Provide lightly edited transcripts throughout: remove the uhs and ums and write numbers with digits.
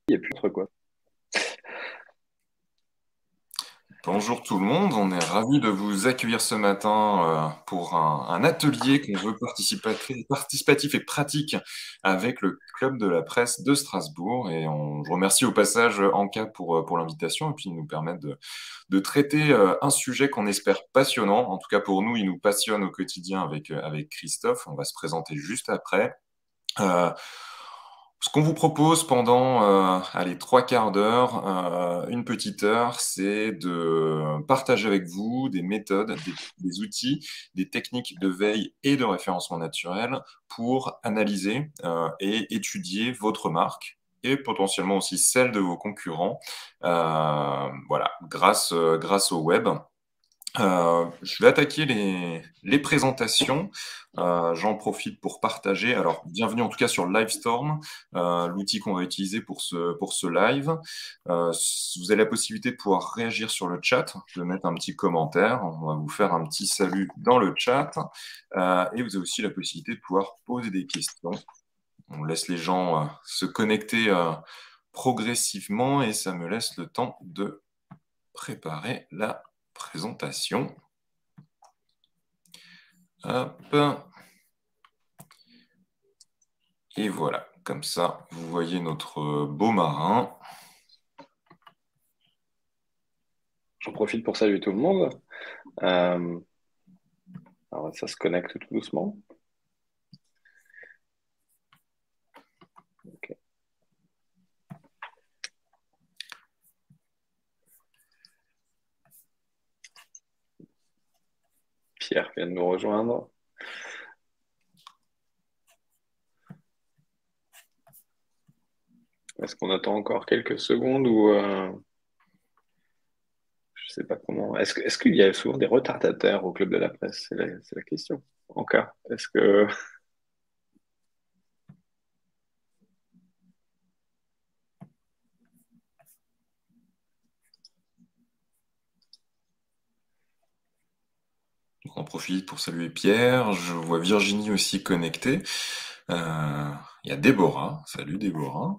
Il n'y a plus trop quoi. Bonjour tout le monde, on est ravi de vous accueillir ce matin pour un atelier qu'on veut participatif et pratique avec le Club de la presse de Strasbourg. Et je remercie au passage Anka pour l'invitation et puis de nous permettre de traiter un sujet qu'on espère passionnant. En tout cas pour nous, il nous passionne au quotidien avec Christophe. On va se présenter juste après. Euh, Ce qu'on vous propose pendant allez, trois quarts d'heure, une petite heure, c'est de partager avec vous des méthodes, des outils, des techniques de veille et de référencement naturel pour analyser et étudier votre marque et potentiellement aussi celle de vos concurrents, voilà, grâce au web. Je vais attaquer les présentations. J'en profite pour partager. Alors, bienvenue en tout cas sur Livestorm, l'outil qu'on va utiliser pour ce live. Vous avez la possibilité de pouvoir réagir sur le chat, de mettre un petit commentaire. On va vous faire un petit salut dans le chat. Et vous avez aussi la possibilité de pouvoir poser des questions. On laisse les gens se connecter progressivement et ça me laisse le temps de préparer la présentation. Hop. Et voilà, comme ça, vous voyez notre beau marin. J'en profite pour saluer tout le monde. Euh, alors, ça se connecte tout doucement. Ok. Pierre vient de nous rejoindre. Est-ce qu'on attend encore quelques secondes ou je sais pas comment. Est-ce qu'il y a souvent des retardataires au club de la presse? C'est la question. En cas. Est-ce que On profite pour saluer Pierre. Je vois Virginie aussi connectée. Il y a Déborah. Salut Déborah.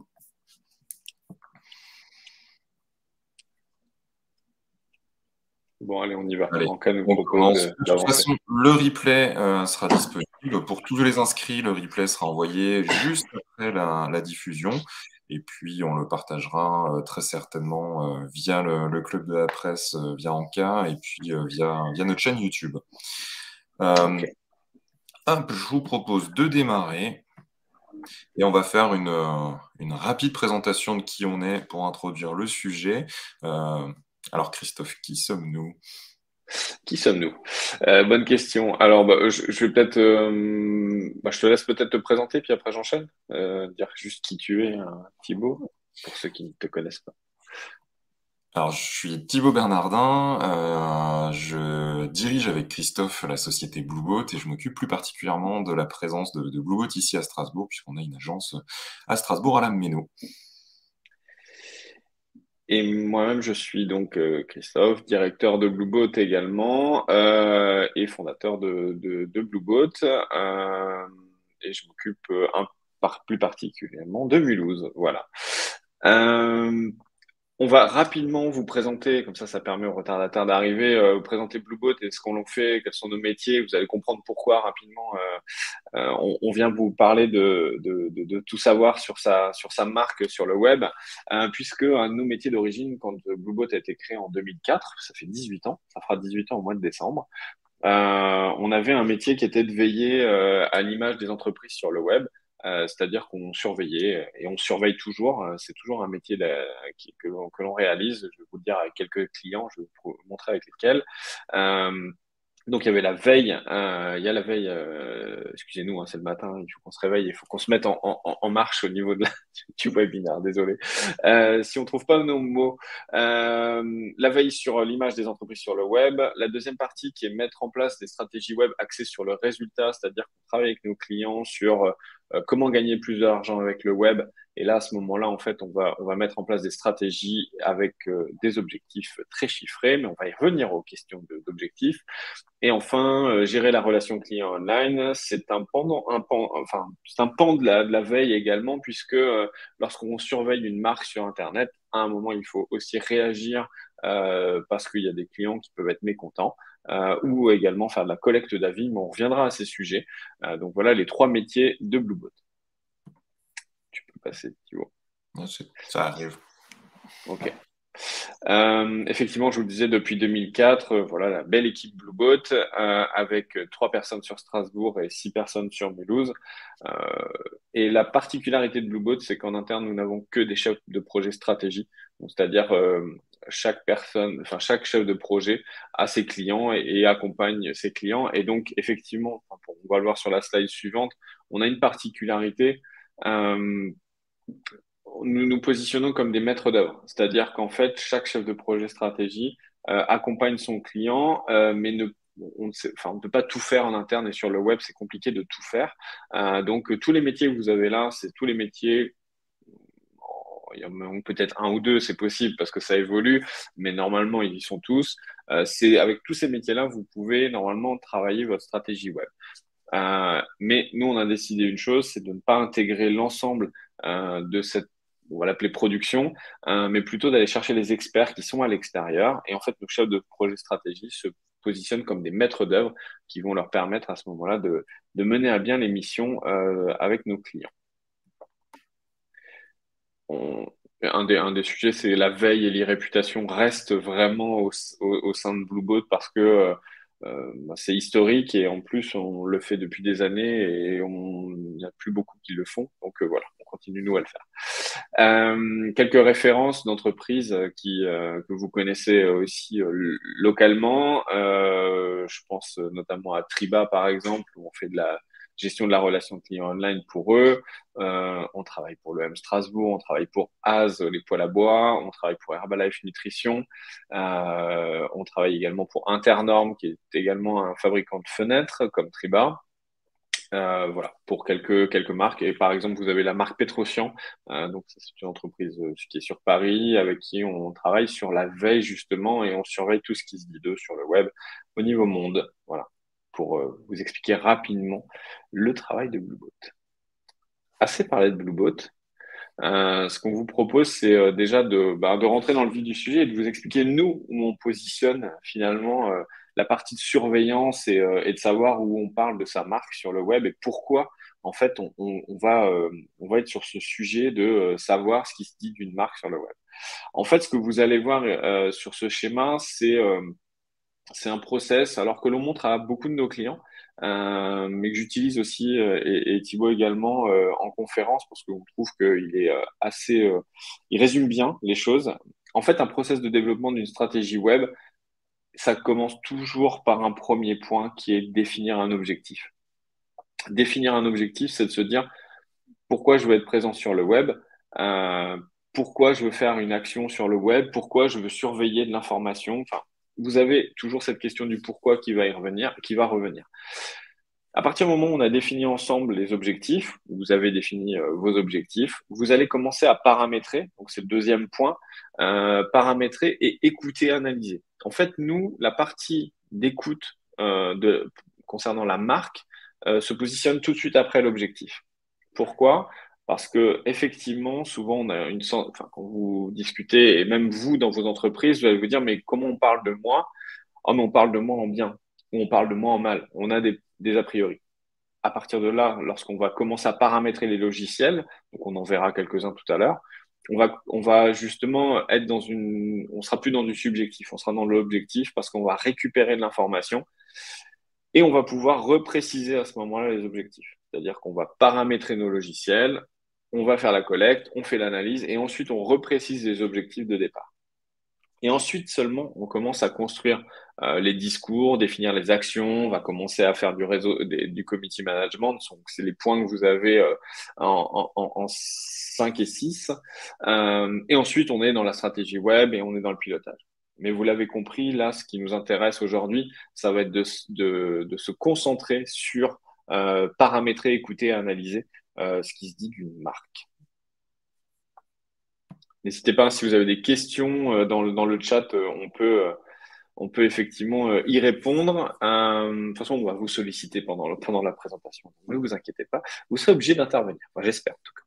bon, allez, on y va. Allez, En cas, nous on propose commence. De toute d'avancer. façon, le replay sera disponible. Pour tous les inscrits, le replay sera envoyé juste après la diffusion. Et puis, on le partagera très certainement via le Club de la presse, via Anka, et puis via notre chaîne YouTube. Ok. Hop, je vous propose de démarrer. Et on va faire une rapide présentation de qui on est pour introduire le sujet. Alors, Christophe, qui sommes-nous? Qui sommes-nous? Bonne question. Alors, je vais peut-être, je te laisse peut-être te présenter, puis après j'enchaîne. Dire juste qui tu es, Thibaut, pour ceux qui ne te connaissent pas. Alors, je suis Thibaut Bernardin, je dirige avec Christophe la société Blueboat et je m'occupe plus particulièrement de la présence de Blueboat ici à Strasbourg, puisqu'on a une agence à Strasbourg à la Méno. Et moi-même, je suis donc Christophe, directeur de Blueboat également, et fondateur de Blueboat. Et je m'occupe plus particulièrement de Mulhouse. Voilà. Euh, On va rapidement vous présenter, comme ça permet aux retardataires d'arriver, vous présenter Blueboat et ce qu'on en fait, quels sont nos métiers. Vous allez comprendre pourquoi rapidement. On vient vous parler de tout savoir sur sa marque sur le web, puisque un de nos métiers d'origine, quand Blueboat a été créé en 2004, ça fait 18 ans, ça fera 18 ans au mois de décembre, on avait un métier qui était de veiller à l'image des entreprises sur le web. C'est-à-dire qu'on surveillait et on surveille toujours. C'est toujours un métier que l'on réalise. Je vais vous le dire avec quelques clients, je vais vous montrer avec lesquels. Euh, donc il y avait la veille, il y a la veille, excusez-nous, hein, c'est le matin, il faut qu'on se réveille, il faut qu'on se mette en marche au niveau du webinaire, désolé. Si on trouve pas nos mots, la veille sur l'image des entreprises sur le web, la deuxième partie qui est mettre en place des stratégies web axées sur le résultat, c'est-à-dire qu'on travaille avec nos clients sur comment gagner plus d'argent avec le web. Et là, à ce moment-là, en fait, on va mettre en place des stratégies avec des objectifs très chiffrés, mais on va y revenir aux questions d'objectifs. Et enfin, gérer la relation client online, c'est c'est un pan de la veille également, puisque lorsqu'on surveille une marque sur Internet, à un moment, il faut aussi réagir parce qu'il y a des clients qui peuvent être mécontents, ou également faire de la collecte d'avis, mais on reviendra à ces sujets. Donc voilà les trois métiers de Bluebot. Tu peux passer, Thibaut. Ça arrive. Ok. Effectivement, je vous le disais, depuis 2004, voilà la belle équipe Bluebot avec 3 personnes sur Strasbourg et 6 personnes sur Mulhouse. Euh, et la particularité de Bluebot, c'est qu'en interne, nous n'avons que des chefs de projet stratégie. Donc, c'est-à-dire chaque personne, enfin chaque chef de projet a ses clients et accompagne ses clients. Et donc, effectivement, on va le voir sur la slide suivante, on a une particularité. Euh, nous nous positionnons comme des maîtres d'œuvre, c'est-à-dire qu'en fait, chaque chef de projet stratégie accompagne son client, mais on ne peut pas tout faire en interne et sur le web, c'est compliqué de tout faire. Donc, tous les métiers que vous avez là, c'est tous les métiers. Il y en a peut-être un ou deux, c'est possible parce que ça évolue, mais normalement, ils y sont tous. C'est avec tous ces métiers-là, vous pouvez normalement travailler votre stratégie web. Mais nous, on a décidé une chose, c'est de ne pas intégrer l'ensemble de cette, on va l'appeler production, mais plutôt d'aller chercher les experts qui sont à l'extérieur. Et en fait, nos chefs de projet stratégie se positionnent comme des maîtres d'œuvre qui vont leur permettre à ce moment-là de mener à bien les missions avec nos clients. On- un des sujets, c'est la veille et l'irréputation restent vraiment au sein de Bluebot parce que c'est historique et en plus on le fait depuis des années et il n'y a plus beaucoup qui le font. Donc voilà, on continue nous à le faire. Quelques références d'entreprises que vous connaissez aussi localement. Je pense notamment à Triba par exemple, où on fait de la gestion de la relation client online pour eux. On travaille pour le M Strasbourg, on travaille pour Az, les poêles à bois, on travaille pour Herbalife Nutrition, on travaille également pour Internorm, qui est également un fabricant de fenêtres comme Triba. Voilà, pour quelques marques. Et par exemple, vous avez la marque Petrosian. Donc, ça, c'est une entreprise qui est sur Paris, avec qui on travaille sur la veille, justement, et on surveille tout ce qui se dit d'eux sur le web au niveau monde. Voilà, pour vous expliquer rapidement le travail de Bluebot. Assez parlé de Bluebot. Ce qu'on vous propose, c'est déjà de rentrer dans le vif du sujet et de vous expliquer, nous, où on positionne finalement la partie de surveillance et de savoir où on parle de sa marque sur le web et pourquoi, en fait, on va être sur ce sujet de savoir ce qui se dit d'une marque sur le web. En fait, ce que vous allez voir sur ce schéma, c'est un process, alors que l'on montre à beaucoup de nos clients, mais que j'utilise aussi et Thibaut également en conférence parce qu'on trouve qu'il est il résume bien les choses. En fait, un process de développement d'une stratégie web, ça commence toujours par un premier point qui est définir un objectif. Définir un objectif, c'est de se dire pourquoi je veux être présent sur le web, euh, pourquoi je veux faire une action sur le web, pourquoi je veux surveiller de l'information. Enfin, vous avez toujours cette question du pourquoi qui va y revenir, qui va revenir. À partir du moment où on a défini ensemble les objectifs, vous avez défini vos objectifs, vous allez commencer à paramétrer, donc c'est le deuxième point, paramétrer et écouter, analyser. En fait, nous, la partie d'écoute concernant la marque se positionne tout de suite après l'objectif. Pourquoi? Parce que effectivement, souvent, on a enfin, quand vous discutez, et même vous dans vos entreprises, vous allez vous dire, mais comment on parle de moi? Oh, mais on parle de moi en bien, ou on parle de moi en mal. On a des a priori. À partir de là, lorsqu'on va commencer à paramétrer les logiciels, donc on en verra quelques-uns tout à l'heure, on va justement être on sera plus dans du subjectif, on sera dans l'objectif parce qu'on va récupérer de l'information et on va pouvoir repréciser à ce moment-là les objectifs. C'est-à-dire qu'on va paramétrer nos logiciels, on va faire la collecte, on fait l'analyse et ensuite on reprécise les objectifs de départ. Et ensuite seulement, on commence à construire les discours, définir les actions, on va commencer à faire du committee management. Donc, c'est les points que vous avez en 5 et 6. Et ensuite, on est dans la stratégie web et on est dans le pilotage. Mais vous l'avez compris, là, ce qui nous intéresse aujourd'hui, ça va être de se concentrer sur paramétrer, écouter et analyser ce qui se dit d'une marque. N'hésitez pas, si vous avez des questions dans le chat, on peut effectivement y répondre. De toute façon, on va vous solliciter pendant la présentation. Ne vous inquiétez pas, vous serez obligé d'intervenir. Enfin, j'espère en tout cas.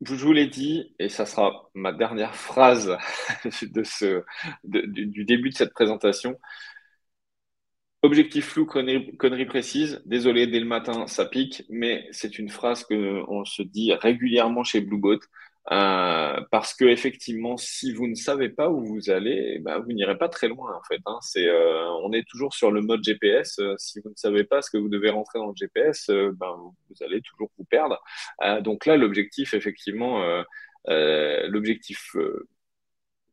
Je vous l'ai dit, et ça sera ma dernière phrase du début de cette présentation. Objectif flou, connerie précise. Désolé, dès le matin, ça pique, mais c'est une phrase que on se dit régulièrement chez Bluebot. Parce que effectivement, si vous ne savez pas où vous allez, eh ben, vous n'irez pas très loin en fait. Hein. On est toujours sur le mode GPS. Si vous ne savez pas ce que vous devez rentrer dans le GPS, ben, vous allez toujours vous perdre. Donc là, l'objectif, effectivement, l'objectif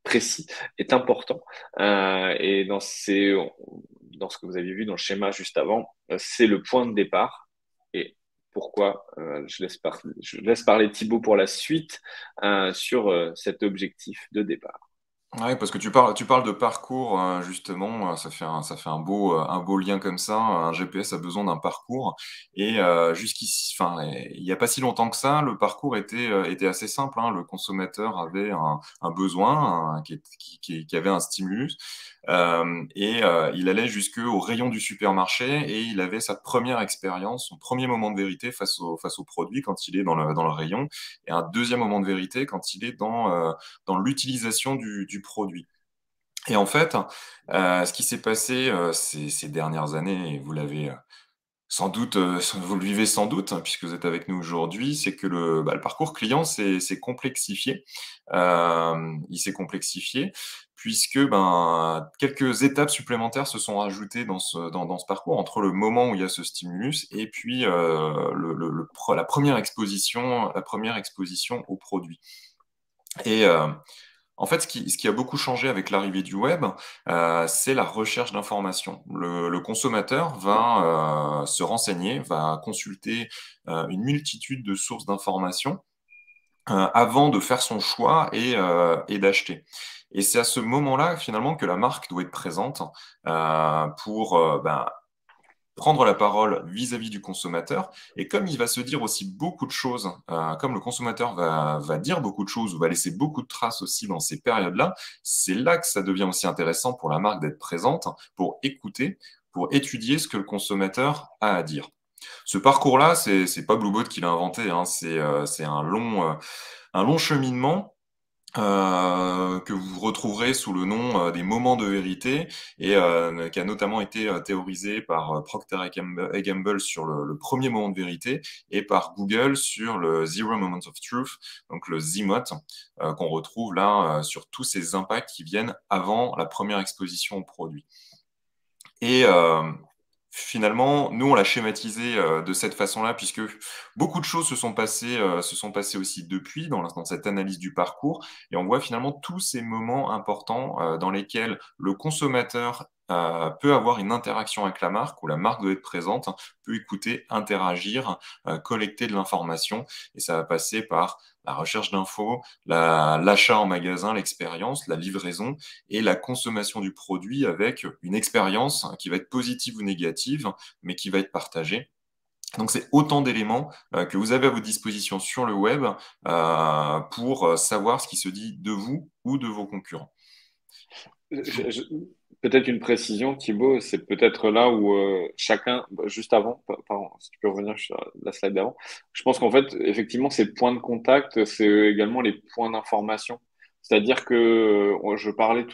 précis est important. Et dans ce que vous avez vu dans le schéma juste avant, c'est le point de départ. Et pourquoi je laisse parler Thibaut pour la suite sur cet objectif de départ. Ouais, parce que tu parles de parcours, justement, ça fait un beau lien comme ça. Un GPS a besoin d'un parcours et jusqu'ici, enfin, il y a pas si longtemps que ça, le parcours était assez simple, hein. Le consommateur avait un besoin, qui avait un stimulus, et il allait jusqu'au rayon du supermarché et il avait sa première expérience, son premier moment de vérité face au produit quand il est dans le rayon et un deuxième moment de vérité quand il est dans l'utilisation du produit. Et en fait, ce qui s'est passé ces dernières années, et vous l'avez sans doute, vous le vivez sans doute, hein, puisque vous êtes avec nous aujourd'hui, c'est que le parcours client s'est complexifié. Il s'est complexifié puisque quelques étapes supplémentaires se sont rajoutées dans ce parcours entre le moment où il y a ce stimulus et puis la première exposition au produit. Et en fait, ce qui a beaucoup changé avec l'arrivée du web, c'est la recherche d'informations. Le consommateur va se renseigner, va consulter une multitude de sources d'informations avant de faire son choix et d'acheter. Et c'est à ce moment-là, finalement, que la marque doit être présente pour prendre la parole vis-à-vis du consommateur. Et comme il va se dire aussi beaucoup de choses, comme le consommateur va dire beaucoup de choses ou va laisser beaucoup de traces aussi dans ces périodes-là, c'est là que ça devient aussi intéressant pour la marque d'être présente, pour écouter, pour étudier ce que le consommateur a à dire. Ce parcours-là, c'est pas Bluebot qui l'a inventé, hein, c'est un long cheminement que vous retrouverez sous le nom des moments de vérité et qui a notamment été théorisé par Procter et Gamble sur le premier moment de vérité et par Google sur le Zero Moment of Truth, donc le ZMOT, qu'on retrouve là sur tous ces impacts qui viennent avant la première exposition au produit. Et finalement, nous, on l'a schématisé de cette façon-là, puisque beaucoup de choses se sont passées aussi depuis dans cette analyse du parcours, et on voit finalement tous ces moments importants dans lesquels le consommateur peut avoir une interaction avec la marque, où la marque doit être présente, peut écouter, interagir, collecter de l'information, et ça va passer par la recherche d'infos, l'achat en magasin, l'expérience, la livraison, et la consommation du produit avec une expérience qui va être positive ou négative, mais qui va être partagée. Donc, c'est autant d'éléments que vous avez à votre disposition sur le web pour savoir ce qui se dit de vous ou de vos concurrents. Peut-être une précision, Thibaut, c'est peut-être là où chacun, juste avant, pardon, si tu peux revenir sur la slide d'avant, je pense qu'en fait, effectivement, ces points de contact, c'est également les points d'information. C'est-à-dire que je parlais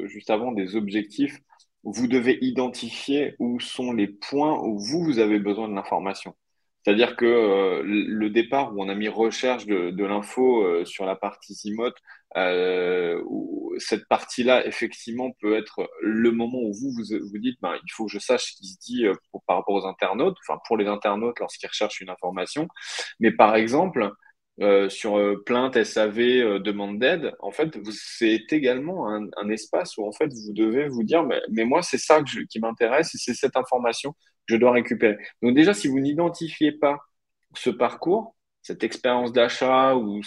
juste avant des objectifs. Vous devez identifier où sont les points où vous avez besoin de l'information. C'est-à-dire que le départ où on a mis recherche de l'info sur la partie Zimote, où cette partie-là, effectivement, peut être le moment où vous dites, ben, il faut que je sache ce qui se dit par rapport aux internautes, enfin pour les internautes lorsqu'ils recherchent une information. Mais par exemple, sur plainte, SAV, demande d'aide, en fait, c'est également un espace où en fait vous devez vous dire, mais moi c'est ça qui m'intéresse et c'est cette information que je dois récupérer. Donc déjà, si vous n'identifiez pas ce parcours, cette expérience d'achat ou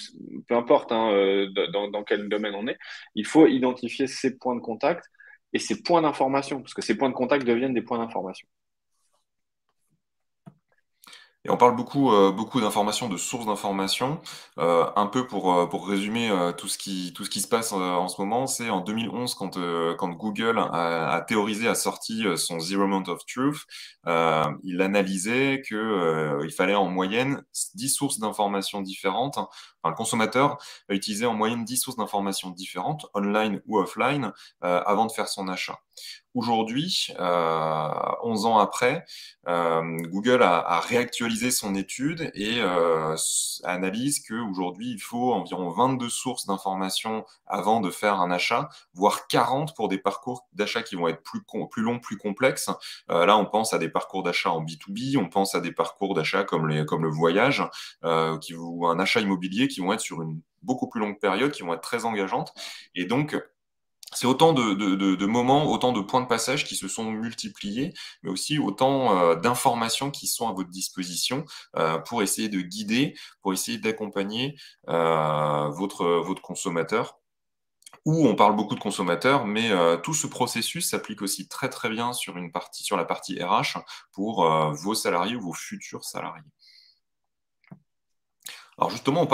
peu importe hein, dans quel domaine on est, il faut identifier ces points de contact et ces points d'information, parce que ces points de contact deviennent des points d'information. Et on parle beaucoup d'informations, de sources d'informations. Un peu pour résumer tout ce qui se passe en ce moment, c'est en 2011 quand Google a théorisé, a sorti son Zero Amount of Truth, il analysait que il fallait en moyenne 10 sources d'informations différentes. Enfin, le consommateur va utiliser en moyenne 10 sources d'informations différentes, online ou offline, avant de faire son achat. Aujourd'hui, 11 ans après, Google a réactualisé son étude et analyse qu'aujourd'hui, il faut environ 22 sources d'informations avant de faire un achat, voire 40 pour des parcours d'achat qui vont être plus longs, plus complexes. Là, on pense à des parcours d'achat en B2B, on pense à des parcours d'achat comme le voyage, ou un achat immobilier qui vont être sur une beaucoup plus longue période, qui vont être très engageantes. Et donc, c'est autant de moments, autant de points de passage qui se sont multipliés, mais aussi autant d'informations qui sont à votre disposition pour essayer de guider, pour essayer d'accompagner votre consommateur. Où on parle beaucoup de consommateurs, mais tout ce processus s'applique aussi très très bien sur la partie RH pour vos salariés ou vos futurs salariés. Alors justement, on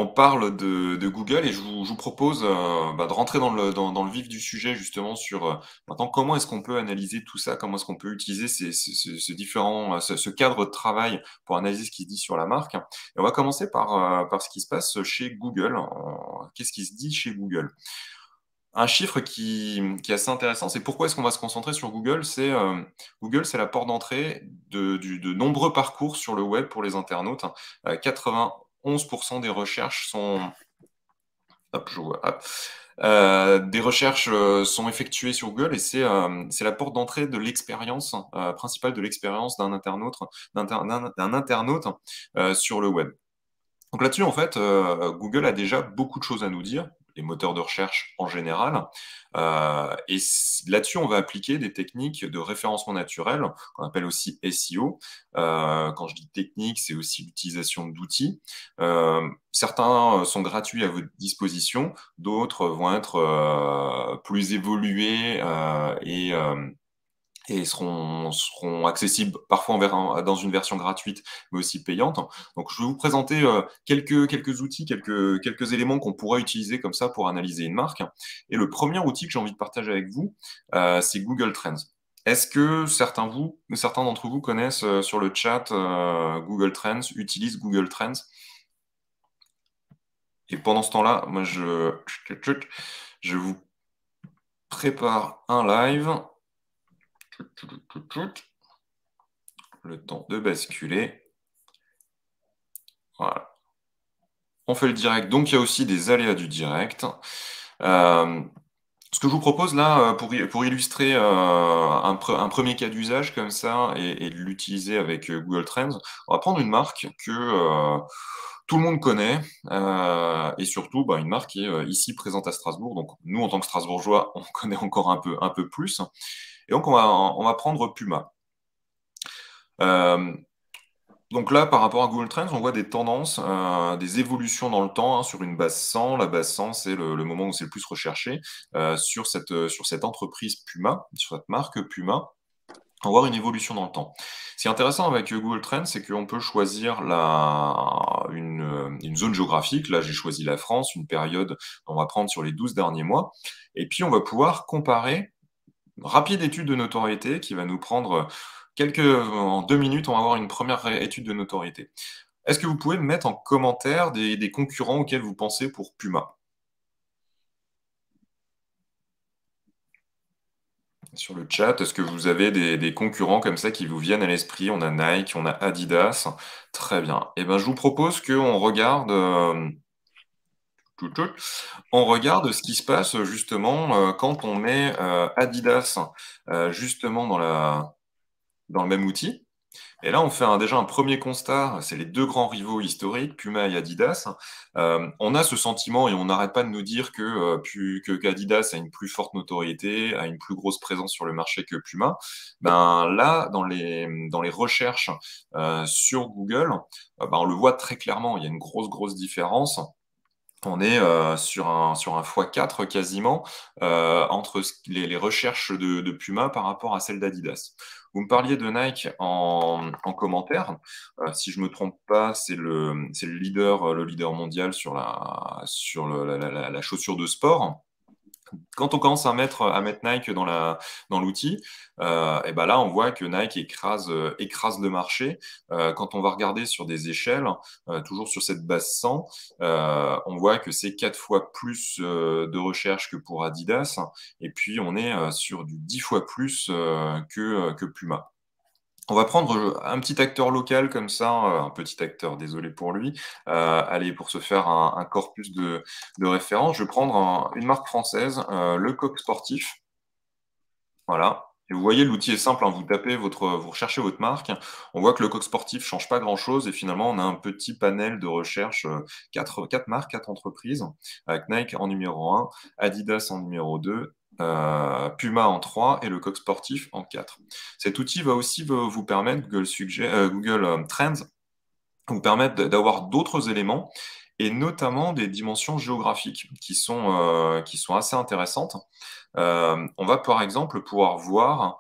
parle de Google et je vous propose de rentrer dans le vif du sujet justement sur maintenant comment est-ce qu'on peut analyser tout ça, comment est-ce qu'on peut utiliser ce cadre de travail pour analyser ce qui se dit sur la marque. Et on va commencer par ce qui se passe chez Google. Qu'est-ce qui se dit chez Google? Un chiffre qui est assez intéressant, c'est pourquoi est-ce qu'on va se concentrer sur Google? Google, c'est la porte d'entrée de nombreux parcours sur le web pour les internautes. 91% des recherches sont, hop, je vois, hop. Des recherches sont effectuées sur Google et c'est la porte d'entrée de l'expérience principale de l'expérience d'un internaute sur le web. Donc là-dessus, en fait, Google a déjà beaucoup de choses à nous dire, les moteurs de recherche en général. Là-dessus, on va appliquer des techniques de référencement naturel, qu'on appelle aussi SEO. Quand je dis technique, c'est aussi l'utilisation d'outils. Certains sont gratuits à votre disposition, d'autres vont être plus évolués et seront accessibles parfois dans une version gratuite, mais aussi payante. Donc, je vais vous présenter quelques outils, quelques éléments qu'on pourrait utiliser comme ça pour analyser une marque. Et le premier outil que j'ai envie de partager avec vous, c'est Google Trends. Est-ce que certains d'entre vous connaissent sur le chat Google Trends, utilisent Google Trends? Et pendant ce temps-là, moi, je vous prépare un live. Le temps de basculer. Voilà. On fait le direct, donc il y a aussi des aléas du direct. Ce que je vous propose là, pour illustrer un premier cas d'usage comme ça et de l'utiliser avec Google Trends, on va prendre une marque que tout le monde connaît et surtout une marque qui est ici présente à Strasbourg. Donc nous, en tant que Strasbourgeois, on connaît encore un peu plus. Et donc on va prendre Puma. Donc là, par rapport à Google Trends, on voit des tendances, des évolutions dans le temps sur une base 100. La base 100, c'est le moment où c'est le plus recherché sur cette entreprise Puma, sur cette marque Puma. On va voir une évolution dans le temps. Ce qui est intéressant avec Google Trends, c'est qu'on peut choisir une zone géographique. Là, j'ai choisi la France, une période, on va prendre sur les 12 derniers mois. Et puis, on va pouvoir comparer une rapide étude de notoriété qui va nous prendre en 2 minutes, on va avoir une première étude de notoriété. Est-ce que vous pouvez me mettre en commentaire des concurrents auxquels vous pensez pour Puma? Sur le chat, est-ce que vous avez des concurrents comme ça qui vous viennent à l'esprit? On a Nike, on a Adidas. Très bien. Eh ben, je vous propose qu'on regarde, on regarde ce qui se passe justement quand on met Adidas justement dans le même outil. Et là, on fait déjà un premier constat, c'est les deux grands rivaux historiques, Puma et Adidas. On a ce sentiment et on n'arrête pas de nous dire qu'Adidas a une plus forte notoriété, a une plus grosse présence sur le marché que Puma. Là, dans les recherches sur Google, on le voit très clairement, il y a une grosse différence. On est sur un x4 quasiment entre les recherches de Puma par rapport à celles d'Adidas. Vous me parliez de Nike en commentaire. Si je me trompe pas, c'est le leader mondial sur la chaussure de sport. Quand on commence à mettre Nike dans l'outil, et ben là, on voit que Nike écrase le marché. Quand on va regarder sur des échelles, toujours sur cette base 100, on voit que c'est 4 fois plus de recherche que pour Adidas. Et puis, on est sur du 10 fois plus que Puma. On va prendre un petit acteur local comme ça, un petit acteur, désolé pour lui, allez, pour se faire un corpus de référence, je vais prendre une marque française, Le Coq Sportif. Voilà. Et vous voyez, l'outil est simple, hein, vous recherchez votre marque. On voit que le Coq Sportif ne change pas grand-chose et finalement, on a un petit panel de recherche, quatre marques, 4 entreprises, avec Nike en numéro 1, Adidas en numéro 2, Puma en 3 et le Coq Sportif en 4. Cet outil va aussi vous permettre, Google Trends, vous permettre d'avoir d'autres éléments et notamment des dimensions géographiques qui sont assez intéressantes. On va par exemple pouvoir voir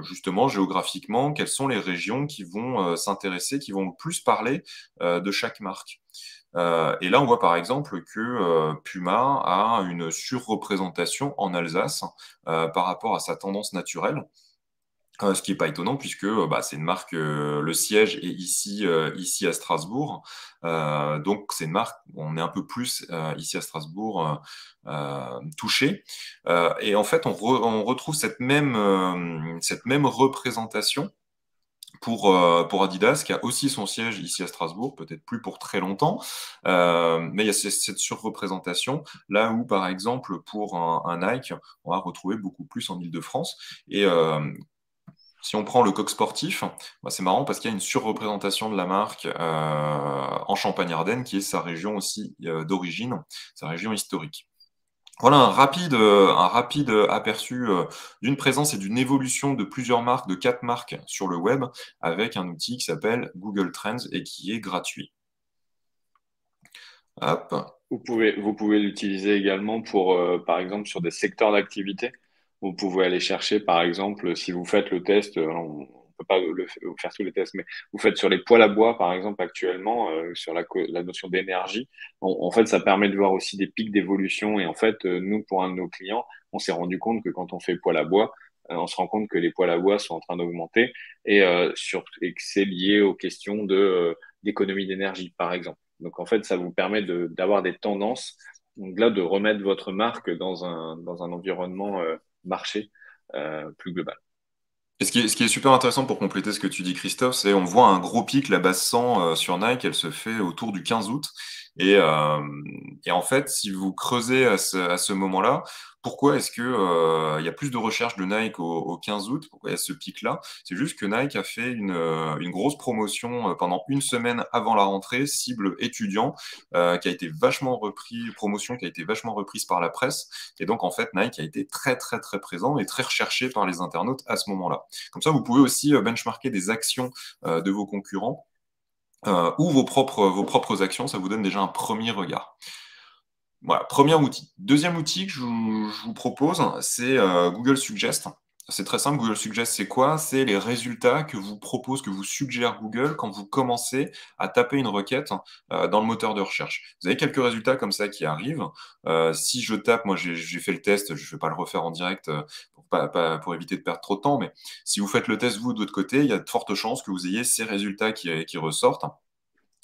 justement géographiquement quelles sont les régions qui vont s'intéresser, qui vont le plus parler de chaque marque. Et là, on voit par exemple que Puma a une surreprésentation en Alsace par rapport à sa tendance naturelle. Ce qui n'est pas étonnant puisque bah, c'est une marque, le siège est ici à Strasbourg. Donc c'est une marque, on est un peu plus ici à Strasbourg touché. Et en fait, on retrouve cette même représentation pour Adidas, qui a aussi son siège ici à Strasbourg, peut-être plus pour très longtemps, mais il y a cette surreprésentation, là où, par exemple, pour un Nike, on va retrouver beaucoup plus en Île-de-France. Et si on prend le Coq Sportif, bah, c'est marrant parce qu'il y a une surreprésentation de la marque en Champagne-Ardenne, qui est sa région aussi d'origine, sa région historique. Voilà un rapide aperçu d'une présence et d'une évolution de plusieurs marques, de 4 marques sur le web, avec un outil qui s'appelle Google Trends et qui est gratuit. Hop. Vous pouvez l'utiliser également pour, par exemple, sur des secteurs d'activité. Vous pouvez aller chercher, par exemple, si vous faites le test, on ne peut pas faire tous les tests, mais vous faites sur les poêles à bois, par exemple, actuellement, sur la notion d'énergie. En fait, ça permet de voir aussi des pics d'évolution. Et en fait, nous, pour un de nos clients, on s'est rendu compte que quand on fait poêle à bois, on se rend compte que les poêles à bois sont en train d'augmenter et que c'est lié aux questions d'économie d'énergie, par exemple. Donc, en fait, ça vous permet d'avoir des tendances, donc là, de remettre votre marque dans un environnement marché plus global. Et ce qui est super intéressant pour compléter ce que tu dis, Christophe, c'est on voit un gros pic, la base 100 sur Nike, elle se fait autour du 15 août. Et, euh, et en fait, si vous creusez à ce moment-là, pourquoi est-ce que il y a plus de recherches de Nike au 15 août? Pourquoi il y a ce pic-là? C'est juste que Nike a fait une grosse promotion pendant une semaine avant la rentrée, cible étudiant, qui a été vachement repris, promotion qui a été vachement reprise par la presse. Et donc, en fait, Nike a été très, très, très présent et très recherché par les internautes à ce moment-là. Comme ça, vous pouvez aussi benchmarker des actions de vos concurrents ou vos propres actions. Ça vous donne déjà un premier regard. Voilà, premier outil. Deuxième outil que je vous propose, c'est Google Suggest. C'est très simple. Google Suggest, c'est quoi? C'est les résultats que vous propose, que vous suggère Google quand vous commencez à taper une requête dans le moteur de recherche. Vous avez quelques résultats comme ça qui arrivent. Si je tape, moi j'ai fait le test, je ne vais pas le refaire en direct pour éviter de perdre trop de temps, mais si vous faites le test vous de votre côté, il y a de fortes chances que vous ayez ces résultats qui ressortent.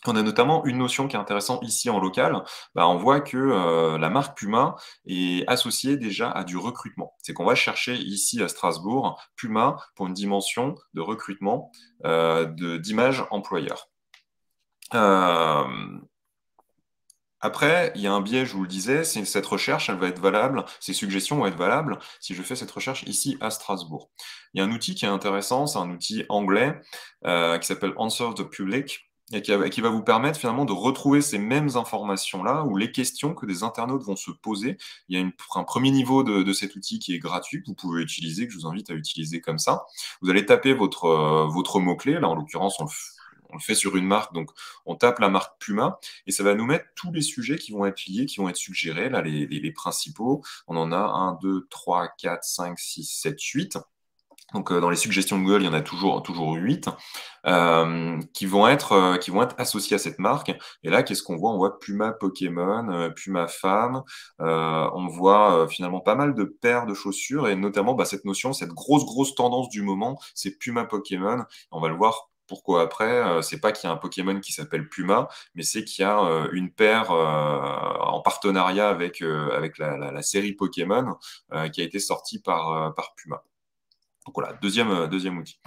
On a notamment une notion qui est intéressante ici en local. Bah, on voit que la marque Puma est associée déjà à du recrutement. C'est qu'on va chercher ici à Strasbourg Puma pour une dimension de recrutement d'image employeur. Euh, Après, il y a un biais, je vous le disais, c'est cette recherche, elle va être valable, ces suggestions vont être valables si je fais cette recherche ici à Strasbourg. Il y a un outil qui est intéressant, c'est un outil anglais qui s'appelle Answer the Public et qui va vous permettre finalement de retrouver ces mêmes informations-là ou les questions que des internautes vont se poser. Il y a un premier niveau de cet outil qui est gratuit, que vous pouvez utiliser, que je vous invite à utiliser comme ça. Vous allez taper votre mot-clé, là en l'occurrence on le fait sur une marque, donc on tape la marque Puma et ça va nous mettre tous les sujets qui vont être liés, qui vont être suggérés, là, les principaux. On en a 1, 2, 3, 4, 5, 6, 7, 8. Donc, dans les suggestions de Google, il y en a toujours 8 qui vont être associés à cette marque. Et là, qu'est-ce qu'on voit? On voit Puma Pokémon, Puma Femme. On voit finalement pas mal de paires de chaussures et notamment cette notion, cette grosse tendance du moment, c'est Puma Pokémon. On va le voir. Pourquoi après? C'est pas qu'il y a un Pokémon qui s'appelle Puma, mais c'est qu'il y a une paire en partenariat avec la série Pokémon qui a été sortie par Puma. Donc voilà, deuxième outil.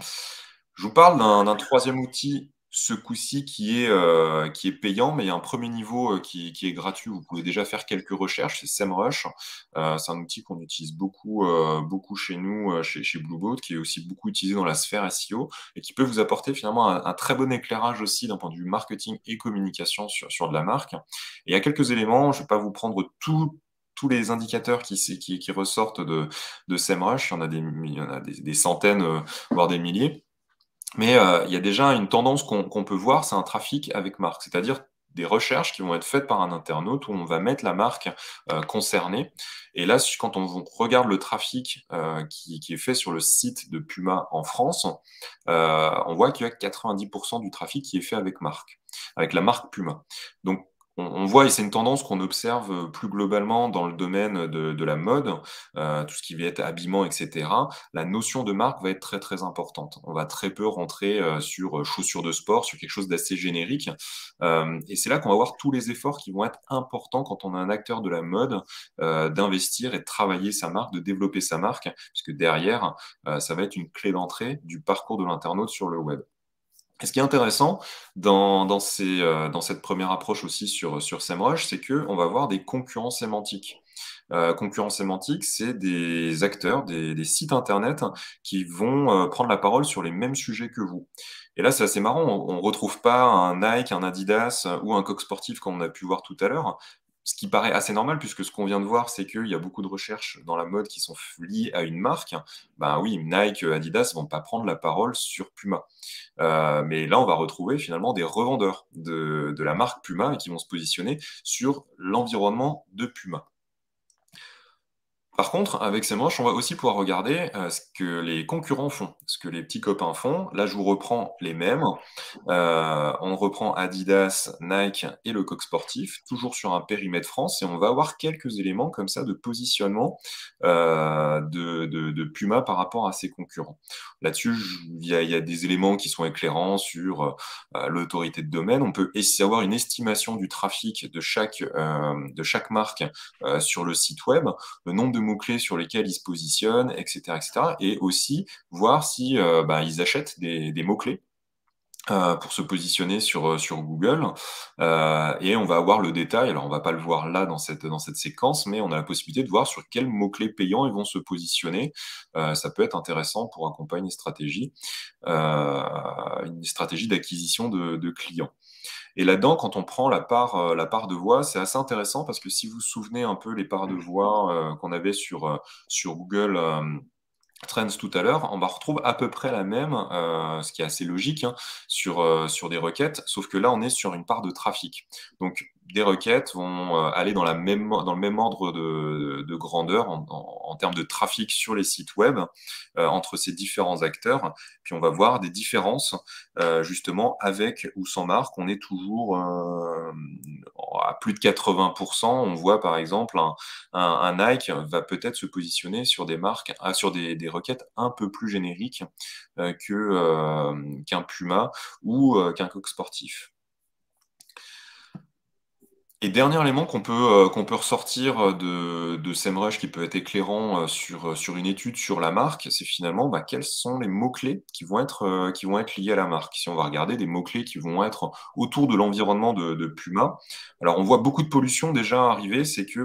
Je vous parle d'un troisième outil, ce coup-ci, qui est payant, mais il y a un premier niveau qui est gratuit. Vous pouvez déjà faire quelques recherches, c'est SEMrush. C'est un outil qu'on utilise beaucoup chez nous, chez Blueboat, qui est aussi beaucoup utilisé dans la sphère SEO et qui peut vous apporter finalement un très bon éclairage aussi d'un point de vue marketing et communication sur de la marque. Et il y a quelques éléments, je ne vais pas vous prendre tous les indicateurs qui ressortent de SEMrush. Il y en a des centaines, voire des milliers. Mais il y a déjà une tendance qu'on peut voir, c'est un trafic avec marque, c'est-à-dire des recherches qui vont être faites par un internaute où on va mettre la marque concernée. Et là, quand on regarde le trafic qui est fait sur le site de Puma en France, on voit qu'il y a 90% du trafic qui est fait avec la marque Puma. Donc, on voit, et c'est une tendance qu'on observe plus globalement dans le domaine de la mode, tout ce qui va être habillement, etc. La notion de marque va être très importante. On va très peu rentrer sur chaussures de sport, sur quelque chose d'assez générique. Et c'est là qu'on va voir tous les efforts qui vont être importants quand on est un acteur de la mode, d'investir et de travailler sa marque, de développer sa marque, puisque derrière, ça va être une clé d'entrée du parcours de l'internaute sur le web. Et ce qui est intéressant dans cette première approche aussi sur SEMrush, c'est qu'on va avoir des concurrents sémantiques. Concurrents sémantiques, c'est des acteurs, des sites internet qui vont prendre la parole sur les mêmes sujets que vous. Et là, c'est assez marrant, on ne retrouve pas un Nike, un Adidas ou un Coq Sportif comme on a pu voir tout à l'heure. Ce qui paraît assez normal, puisque ce qu'on vient de voir, c'est qu'il y a beaucoup de recherches dans la mode qui sont liées à une marque. Ben oui, Nike, Adidas ne vont pas prendre la parole sur Puma. Mais là, on va retrouver finalement des revendeurs de la marque Puma et qui vont se positionner sur l'environnement de Puma. Par contre, avec SEMrush, on va aussi pouvoir regarder ce que les concurrents font, ce que les petits copains font. Là, je vous reprends les mêmes. On reprend Adidas, Nike et le Coq Sportif, toujours sur un périmètre France, et on va avoir quelques éléments comme ça de positionnement de Puma par rapport à ses concurrents. Là-dessus, il y a des éléments qui sont éclairants sur l'autorité de domaine. On peut avoir une estimation du trafic de chaque marque sur le site web, le nombre de mots-clés sur lesquels ils se positionnent, etc., etc. Et aussi voir si ils achètent des mots-clés pour se positionner sur Google. Et on va avoir le détail. Alors, on va pas le voir là dans cette séquence, mais on a la possibilité de voir sur quels mots-clés payants ils vont se positionner. Ça peut être intéressant pour accompagner une stratégie d'acquisition de clients. Et là-dedans, quand on prend la part de voix, c'est assez intéressant parce que si vous vous souvenez un peu les parts de voix qu'on avait sur Google Trends tout à l'heure, on va retrouver à peu près la même, ce qui est assez logique, hein, sur des requêtes, sauf que là, on est sur une part de trafic. Donc, des requêtes vont aller dans le même ordre de grandeur en termes de trafic sur les sites web entre ces différents acteurs. Puis, on va voir des différences, justement, avec ou sans marque. On est toujours à plus de 80%. On voit, par exemple, un Nike va peut-être se positionner sur des marques, sur des requêtes un peu plus génériques qu'un Puma ou qu'un Coq Sportif. Et dernier élément qu'on peut ressortir de SEMrush qui peut être éclairant sur une étude sur la marque, c'est finalement quels sont les mots-clés qui vont être liés à la marque. Si on va regarder des mots-clés qui vont être autour de l'environnement de Puma, alors on voit beaucoup de pollution déjà arriver, c'est que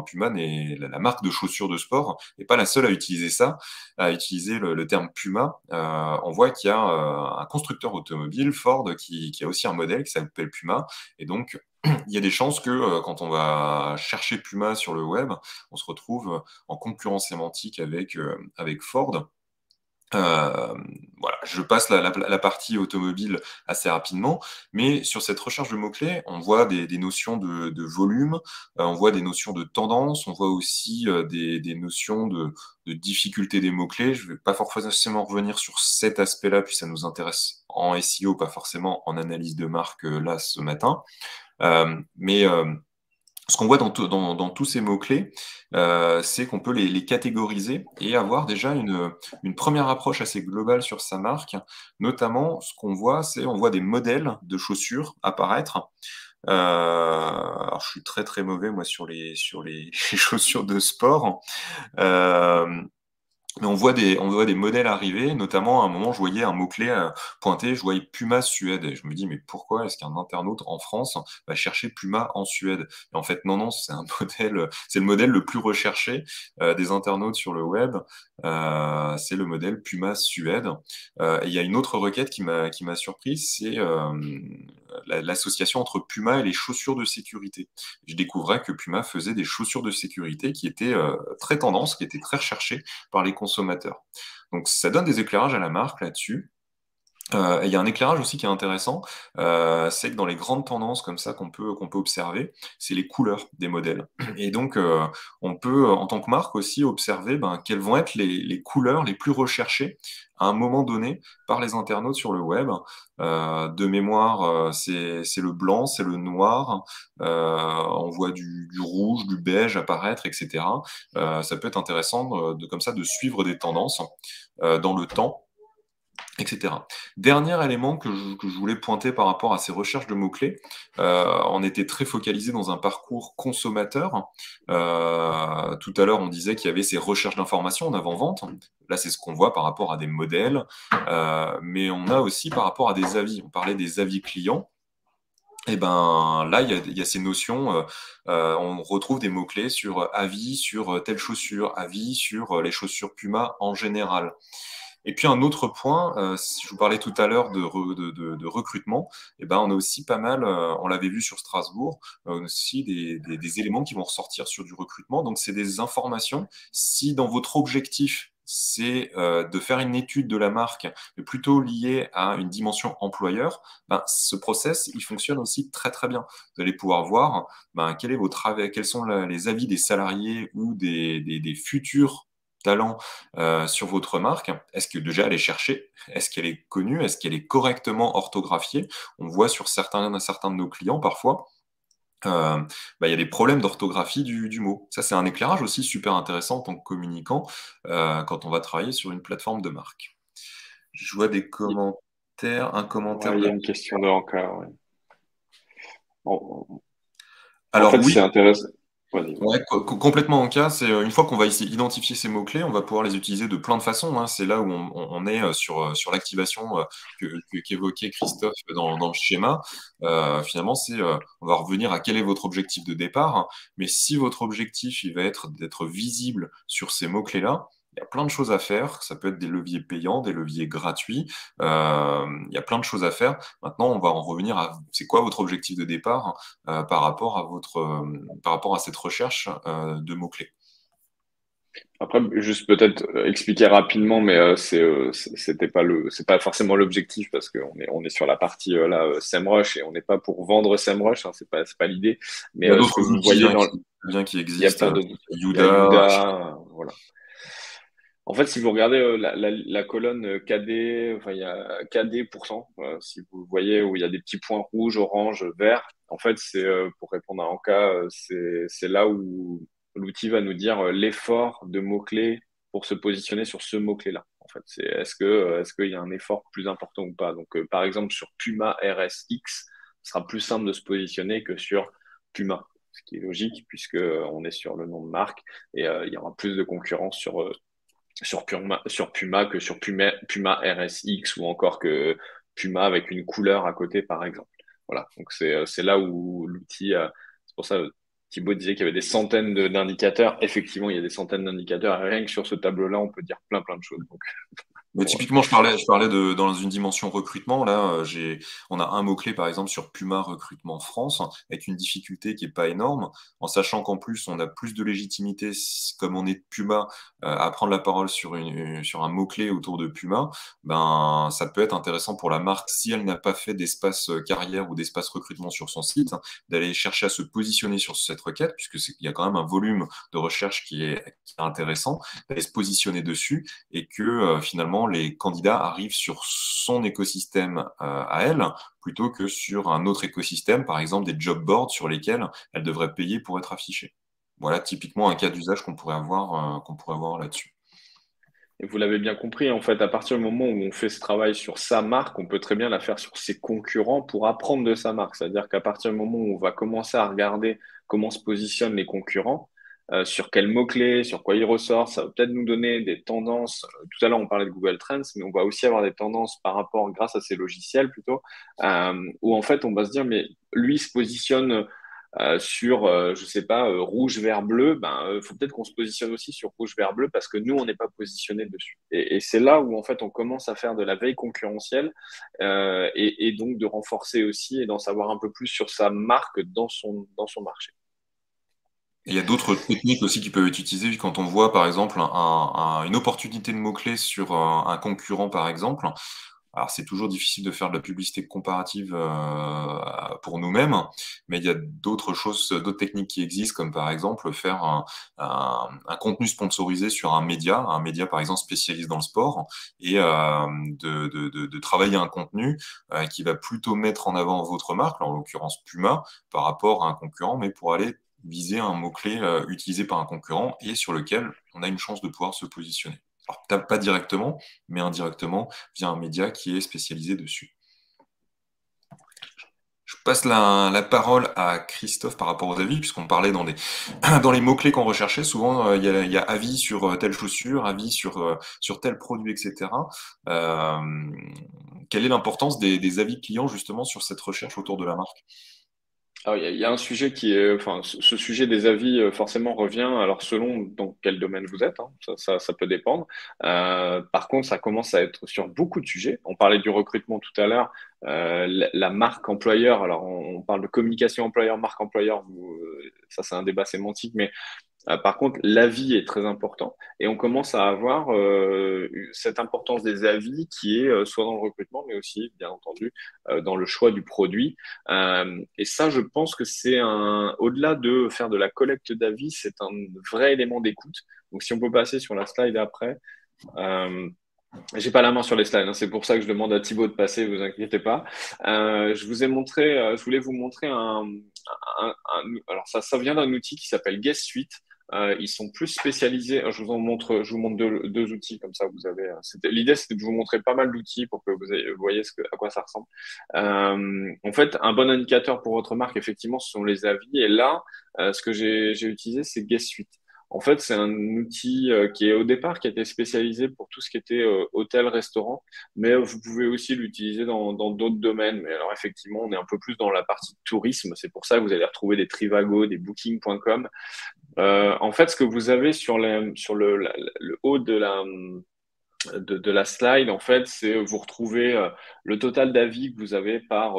Puma, la marque de chaussures de sport, n'est pas la seule à utiliser ça, à utiliser le terme Puma. On voit qu'il y a un constructeur automobile, Ford, qui a aussi un modèle qui s'appelle Puma, et donc il y a des chances que quand on va chercher Puma sur le web, on se retrouve en concurrence sémantique avec Ford. Euh, voilà, je passe la partie automobile assez rapidement, mais sur cette recherche de mots-clés, on voit des notions de volume, on voit des notions de tendance, on voit aussi des notions de difficulté des mots-clés. Je ne vais pas forcément revenir sur cet aspect-là, puis ça nous intéresse en SEO, pas forcément en analyse de marque là ce matin. Mais ce qu'on voit dans tous ces mots-clés, c'est qu'on peut les catégoriser et avoir déjà une première approche assez globale sur sa marque. Notamment, ce qu'on voit, c'est on voit des modèles de chaussures apparaître. Alors, je suis très très mauvais moi sur les les chaussures de sport. Euh, mais on voit des modèles arriver, notamment à un moment, je voyais un mot-clé pointé, je voyais Puma Suède. Et je me dis, mais pourquoi est-ce qu'un internaute en France va chercher Puma en Suède? Et en fait, non, c'est un modèle, c'est le modèle le plus recherché des internautes sur le web. C'est le modèle Puma Suède. Et il y a une autre requête qui m'a surpris, c'est l'association entre Puma et les chaussures de sécurité. Je découvrais que Puma faisait des chaussures de sécurité qui étaient très tendance, qui étaient très recherchées par les consommateurs. Donc ça donne des éclairages à la marque là-dessus. Il y a un éclairage aussi qui est intéressant, c'est que dans les grandes tendances comme ça qu'on peut observer, c'est les couleurs des modèles. Et donc on peut en tant que marque aussi observer quelles vont être les couleurs les plus recherchées à un moment donné par les internautes sur le web. De mémoire, c'est le blanc, c'est le noir, on voit du rouge, du beige apparaître, etc. Ça peut être intéressant comme ça de suivre des tendances dans le temps, etc. Dernier élément que je voulais pointer par rapport à ces recherches de mots-clés, on était très focalisé dans un parcours consommateur. Tout à l'heure, on disait qu'il y avait ces recherches d'informations en avant-vente. Là, c'est ce qu'on voit par rapport à des modèles, mais on a aussi par rapport à des avis. On parlait des avis clients. Et ben là, il y a ces notions. On retrouve des mots-clés sur avis sur telle chaussure, avis sur les chaussures Puma en général. Et puis un autre point, si je vous parlais tout à l'heure de recrutement, eh ben, on a aussi pas mal, on l'avait vu sur Strasbourg, on a aussi des éléments qui vont ressortir sur du recrutement. Donc c'est des informations. Si dans votre objectif, c'est de faire une étude de la marque, mais plutôt liée à une dimension employeur, ce process, il fonctionne aussi très très bien. Vous allez pouvoir voir quels sont les avis des salariés ou des futurs talents sur votre marque. Est-ce que déjà elle est cherchée? Est-ce qu'elle est connue? Est-ce qu'elle est correctement orthographiée? On voit sur certains de nos clients parfois, il y a des problèmes d'orthographie du mot. Ça, c'est un éclairage aussi super intéressant en tant que communicant quand on va travailler sur une plateforme de marque. Je vois des commentaires, un commentaire Ouais, il y de... a une question de encore. Ouais. En Alors fait, c'est oui, intéressant. Vas-y, vas-y. ouais, complètement en cas. C'est une fois qu'on va ici identifier ces mots-clés, on va pouvoir les utiliser de plein de façons, hein. C'est là où on est sur l'activation qu'évoquait Christophe dans le schéma. Finalement, on va revenir à quel est votre objectif de départ, hein. Mais si votre objectif il va être d'être visible sur ces mots-clés-là, il y a plein de choses à faire. Ça peut être des leviers payants, des leviers gratuits. Il y a plein de choses à faire. Maintenant, on va en revenir à c'est quoi votre objectif de départ par rapport à cette recherche de mots-clés. Après, juste peut-être expliquer rapidement, mais c'est pas forcément l'objectif parce qu'on est sur la partie là SEMrush et on n'est pas pour vendre SEMrush, hein, c'est pas l'idée. Il Mais y a ce que d'autres vous outils voyez hein, dans, qui il y a existent, plein de, il y a Yuda, Yuda, voilà. En fait, si vous regardez la colonne KD, enfin, il y a KD%, si vous voyez où il y a des petits points rouges, orange, vert, en fait, c'est pour répondre à Anka, c'est là où l'outil va nous dire l'effort de mots-clés pour se positionner sur ce mot-clé-là. En fait, est-ce qu'il y a un effort plus important ou pas? Donc, par exemple, sur Puma RSX, ce sera plus simple de se positionner que sur Puma, ce qui est logique puisque on est sur le nom de marque et il y aura plus de concurrence sur Puma que sur Puma RSX ou encore que Puma avec une couleur à côté, par exemple. Voilà, donc c'est là où l'outil, c'est pour ça Thibaut disait qu'il y avait des centaines d'indicateurs. Effectivement, il y a des centaines d'indicateurs. Et rien que sur ce tableau-là, on peut dire plein de choses. Donc, Mais typiquement, je parlais dans une dimension recrutement. Là, on a un mot-clé, par exemple, sur Puma recrutement France, avec une difficulté qui est pas énorme, en sachant qu'en plus, on a plus de légitimité, comme on est de Puma, à prendre la parole sur un mot-clé autour de Puma. Ben, ça peut être intéressant pour la marque, si elle n'a pas fait d'espace carrière ou d'espace recrutement sur son site, d'aller chercher à se positionner sur cette requête, puisque il y a quand même un volume de recherche qui est intéressant, d'aller se positionner dessus et que finalement les candidats arrivent sur son écosystème à elle plutôt que sur un autre écosystème, par exemple des job boards sur lesquels elle devrait payer pour être affichée. Voilà typiquement un cas d'usage qu'on pourrait avoir là-dessus. Et vous l'avez bien compris, en fait, à partir du moment où on fait ce travail sur sa marque, on peut très bien la faire sur ses concurrents pour apprendre de sa marque. C'est-à-dire qu'à partir du moment où on va commencer à regarder comment se positionnent les concurrents, sur quels mots-clés, sur quoi ils ressortent, ça va peut-être nous donner des tendances. Tout à l'heure, on parlait de Google Trends, mais on va aussi avoir des tendances par rapport, grâce à ces logiciels plutôt, où en fait, on va se dire, mais lui se positionne sur, je sais pas, rouge, vert, bleu, ben, faut peut-être qu'on se positionne aussi sur rouge, vert, bleu parce que nous, on n'est pas positionné dessus. Et c'est là où, en fait, on commence à faire de la veille concurrentielle et donc de renforcer aussi et d'en savoir un peu plus sur sa marque dans son marché. Et il y a d'autres techniques aussi qui peuvent être utilisées quand on voit par exemple une opportunité de mots-clés sur un concurrent par exemple. Alors, c'est toujours difficile de faire de la publicité comparative pour nous-mêmes, mais il y a d'autres choses, d'autres techniques qui existent, comme par exemple faire un contenu sponsorisé sur un média par exemple spécialisé dans le sport, et de travailler un contenu qui va plutôt mettre en avant votre marque, en l'occurrence Puma, par rapport à un concurrent, mais pour aller viser un mot-clé utilisé par un concurrent et sur lequel on a une chance de pouvoir se positionner. Alors, peut-être pas directement, mais indirectement via un média qui est spécialisé dessus. Je passe la parole à Christophe par rapport aux avis, puisqu'on parlait dans les mots-clés qu'on recherchait. Souvent, il y a avis sur telle chaussure, avis sur tel produit, etc. Euh, Quelle est l'importance des avis clients justement sur cette recherche autour de la marque? Alors, il y a un sujet qui est, enfin, ce sujet des avis forcément revient. Alors, selon dans quel domaine vous êtes, hein, ça peut dépendre. Par contre, ça commence à être sur beaucoup de sujets. On parlait du recrutement tout à l'heure. La marque employeur. Alors, on parle de communication employeur, marque employeur. Ça, c'est un débat sémantique, mais par contre, l'avis est très important et on commence à avoir cette importance des avis qui est soit dans le recrutement, mais aussi, bien entendu, dans le choix du produit. Et ça, je pense que au-delà de faire de la collecte d'avis, c'est un vrai élément d'écoute. Donc, si on peut passer sur la slide après. Euh, j'ai pas la main sur les slides, hein, c'est pour ça que je demande à Thibaut de passer, vous inquiétez pas. Je voulais vous montrer alors ça vient d'un outil qui s'appelle Guest Suite. Ils sont plus spécialisés. Je vous montre deux outils comme ça. L'idée, c'était de vous montrer pas mal d'outils pour que vous voyez à quoi ça ressemble. En fait, un bon indicateur pour votre marque, effectivement, ce sont les avis. Et là, ce que j'ai utilisé, c'est Guest Suite. En fait, c'est un outil qui est au départ qui a été spécialisé pour tout ce qui était hôtel, restaurant, mais vous pouvez aussi l'utiliser dans d'autres domaines. Mais alors effectivement, on est un peu plus dans la partie tourisme. C'est pour ça que vous allez retrouver des Trivago, des Booking.com. En fait, ce que vous avez sur le haut de la slide, en fait, c'est vous retrouvez le total d'avis que vous avez par.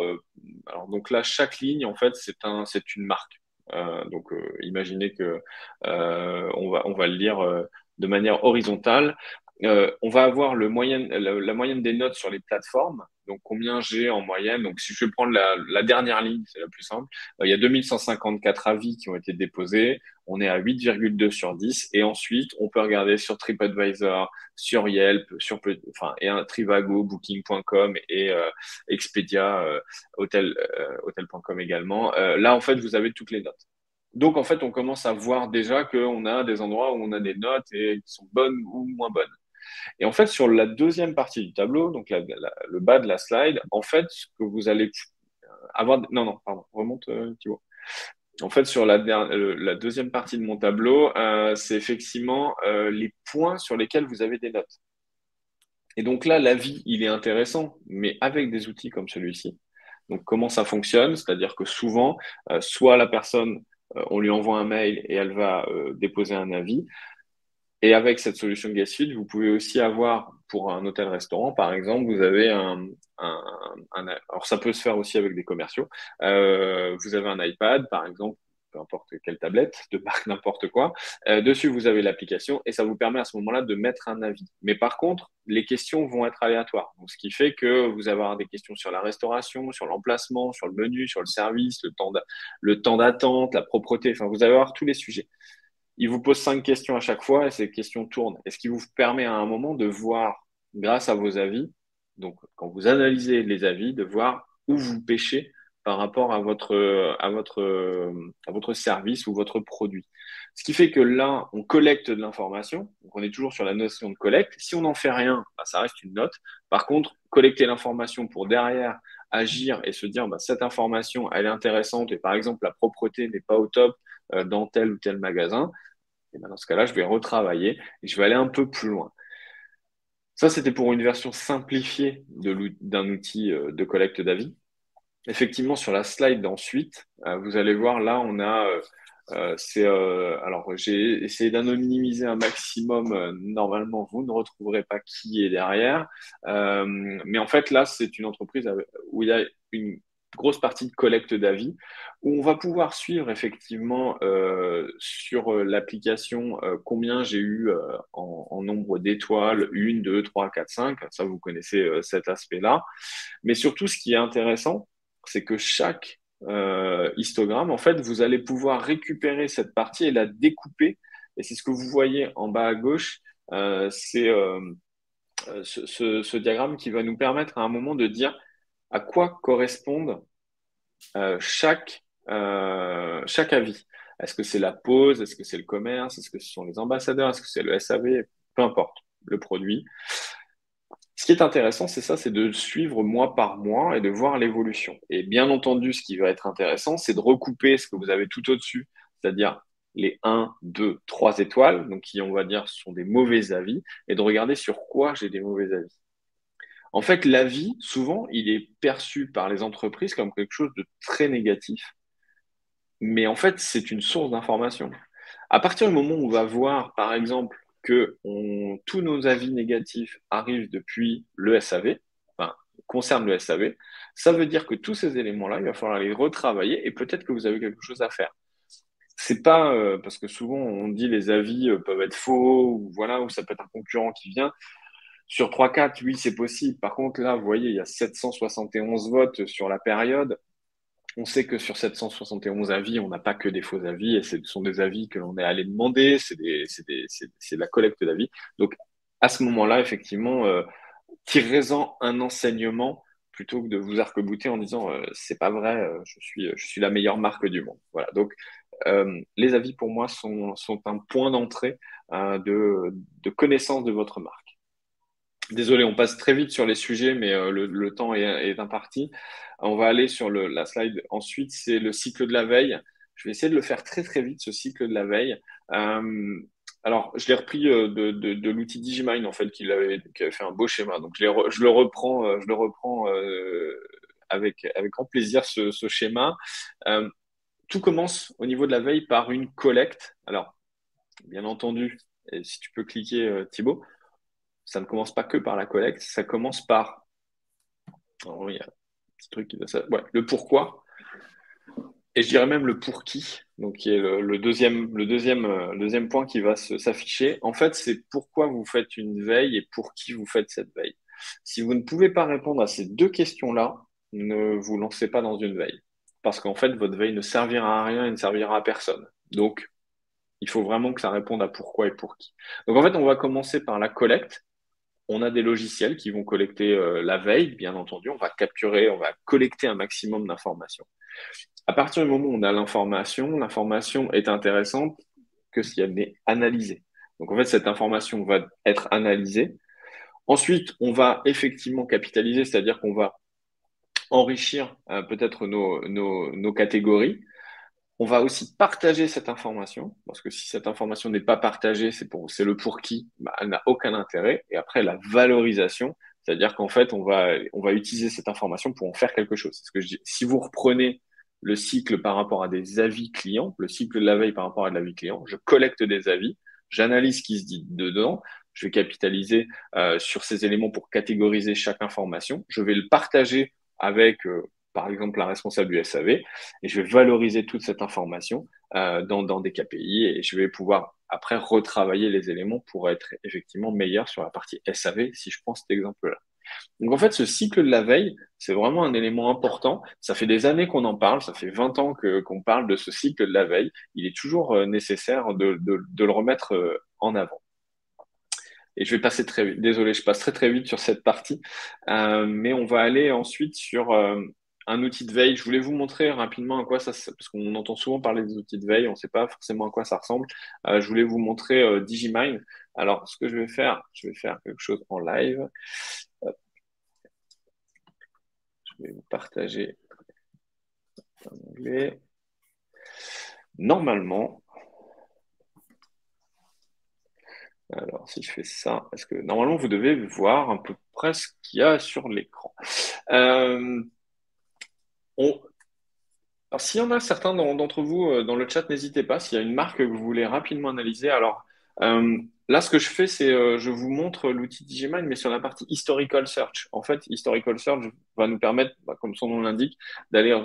Alors donc là, chaque ligne, en fait, c'est une marque. Donc, imaginez que on va le lire de manière horizontale. On va avoir la moyenne des notes sur les plateformes. Donc, combien j'ai en moyenne. Donc, si je vais prendre la dernière ligne, c'est la plus simple. Il y a 2154 avis qui ont été déposés. On est à 8,2 sur 10. Et ensuite, on peut regarder sur TripAdvisor, sur Yelp, enfin, et un Trivago, Booking.com et Expedia, Hotel.com également. Là, en fait, vous avez toutes les notes. Donc, en fait, on commence à voir déjà qu'on a des endroits où on a des notes et qui sont bonnes ou moins bonnes. Et en fait, sur la deuxième partie du tableau, donc le bas de la slide, en fait, ce que vous allez avoir. Non, non, pardon, remonte, Thibaut. En fait, sur la deuxième partie de mon tableau, c'est effectivement les points sur lesquels vous avez des notes. Et donc là, l'avis, il est intéressant, mais avec des outils comme celui-ci. Donc, comment ça fonctionne? C'est-à-dire que souvent, soit la personne, on lui envoie un mail et elle va déposer un avis. Et avec cette solution Guest Suite, vous pouvez aussi avoir, pour un hôtel-restaurant, par exemple, vous avez alors ça peut se faire aussi avec des commerciaux. Vous avez un iPad, par exemple, peu importe quelle tablette, de marque n'importe quoi. Dessus, vous avez l'application et ça vous permet à ce moment-là de mettre un avis. Mais par contre, les questions vont être aléatoires. Donc, ce qui fait que vous allez avoir des questions sur la restauration, sur l'emplacement, sur le menu, sur le service, le temps d'attente, la propreté. Enfin, vous allez avoir tous les sujets. Il vous pose 5 questions à chaque fois et ces questions tournent. Et ce qui vous permet à un moment de voir, grâce à vos avis, donc quand vous analysez les avis, de voir où vous pêchez par rapport à votre service ou votre produit. Ce qui fait que là, on collecte de l'information, donc on est toujours sur la notion de collecte. Si on n'en fait rien, bah, ça reste une note. Par contre, collecter l'information pour derrière agir et se dire, bah, cette information, elle est intéressante et par exemple, la propreté n'est pas au top dans tel ou tel magasin, et ben dans ce cas-là, je vais retravailler et je vais aller un peu plus loin. Ça, c'était pour une version simplifiée d'un outil de collecte d'avis. Effectivement, sur la slide d'ensuite, vous allez voir là, on a alors j'ai essayé d'anonymiser un maximum. Normalement, vous ne retrouverez pas qui est derrière, mais en fait là, c'est une entreprise où il y a une grosse partie de collecte d'avis où on va pouvoir suivre effectivement sur l'application combien j'ai eu en nombre d'étoiles, 1, 2, 3, 4, 5. Ça, vous connaissez cet aspect-là. Mais surtout, ce qui est intéressant, c'est que chaque histogramme, en fait, vous allez pouvoir récupérer cette partie et la découper. Et c'est ce que vous voyez en bas à gauche. C'est ce diagramme qui va nous permettre à un moment de dire à quoi correspondent chaque avis. Est-ce que c'est la pause? Est-ce que c'est le commerce? Est-ce que ce sont les ambassadeurs? Est-ce que c'est le SAV? Peu importe, le produit. Ce qui est intéressant, c'est ça, c'est de suivre mois par mois et de voir l'évolution. Et bien entendu, ce qui va être intéressant, c'est de recouper ce que vous avez tout au-dessus, c'est-à-dire les 1, 2, 3 étoiles, donc qui, on va dire, sont des mauvais avis, et de regarder sur quoi j'ai des mauvais avis. En fait, l'avis, souvent, il est perçu par les entreprises comme quelque chose de très négatif, mais en fait, c'est une source d'information. À partir du moment où on va voir, par exemple, que tous nos avis négatifs arrivent depuis le SAV, enfin, concernent le SAV, ça veut dire que tous ces éléments-là, il va falloir les retravailler et peut-être que vous avez quelque chose à faire. C'est pas parce que souvent on dit les avis peuvent être faux ou voilà, ou ça peut être un concurrent qui vient. Sur 3, 4, oui, c'est possible. Par contre, là, vous voyez, il y a 771 votes sur la période. On sait que sur 771 avis, on n'a pas que des faux avis, et ce sont des avis que l'on est allé demander, c'est de la collecte d'avis. Donc, à ce moment-là, effectivement, tirez-en un enseignement plutôt que de vous arc-bouter en disant c'est pas vrai, je suis la meilleure marque du monde. Voilà. Donc, les avis pour moi sont un point d'entrée de connaissance de votre marque. Désolé, on passe très vite sur les sujets, mais le temps est imparti. On va aller sur la slide. Ensuite, c'est le cycle de la veille. Je vais essayer de le faire très très vite, ce cycle de la veille. Euh, alors, je l'ai repris de l'outil Digimind, en fait, qui avait fait un beau schéma. Donc, je le reprends avec grand plaisir, ce schéma. Euh, Tout commence au niveau de la veille par une collecte. Alors, bien entendu, et si tu peux cliquer, Thibaut, ça ne commence pas que par la collecte, ça commence par, oh, il y a un petit truc qui doit ouais, le pourquoi, et je dirais même le pour qui, donc qui est le deuxième point qui va s'afficher. En fait, c'est pourquoi vous faites une veille et pour qui vous faites cette veille. Si vous ne pouvez pas répondre à ces 2 questions-là, ne vous lancez pas dans une veille. Parce qu'en fait, votre veille ne servira à rien et ne servira à personne. Donc, il faut vraiment que ça réponde à pourquoi et pour qui. Donc, en fait, on va commencer par la collecte. On a des logiciels qui vont collecter la veille, bien entendu. On va collecter un maximum d'informations. À partir du moment où on a l'information est intéressante que si elle est analysée. Donc en fait, cette information va être analysée. Ensuite, on va effectivement capitaliser, c'est-à-dire qu'on va enrichir peut-être nos catégories. On va aussi partager cette information, parce que si cette information n'est pas partagée, c'est le pour qui, bah, elle n'a aucun intérêt. Et après, la valorisation, c'est-à-dire qu'en fait, on va utiliser cette information pour en faire quelque chose. C'est ce que je dis. Si vous reprenez le cycle par rapport à des avis clients, le cycle de la veille par rapport à de l'avis client, je collecte des avis, J'analyse ce qui se dit dedans. Je vais capitaliser sur ces éléments pour catégoriser chaque information. Je vais le partager avec, par exemple, la responsable du SAV et je vais valoriser toute cette information dans des KPI et je vais pouvoir après retravailler les éléments pour être effectivement meilleur sur la partie SAV si je prends cet exemple-là. Donc en fait, ce cycle de la veille, c'est vraiment un élément important. Ça fait des années qu'on en parle, ça fait 20 ans qu'on parle de ce cycle de la veille. Il est toujours nécessaire de le remettre en avant. Et je vais passer très vite. Désolé, je passe très très vite sur cette partie. Mais on va aller ensuite sur un outil de veille. Je voulais vous montrer rapidement à quoi ça, parce qu'on entend souvent parler des outils de veille, on ne sait pas forcément à quoi ça ressemble. Je voulais vous montrer Digimind. Alors, ce que je vais faire quelque chose en live. Je vais vous partager en anglais. Normalement, alors si je fais ça, parce que normalement vous devez voir à peu près ce qu'il y a sur l'écran. On, Alors, s'il y en a certains d'entre vous dans le chat, n'hésitez pas. S'il y a une marque que vous voulez rapidement analyser, alors là, ce que je fais, c'est je vous montre l'outil Digimind, mais sur la partie historical search. En fait, historical search va nous permettre, comme son nom l'indique, d'aller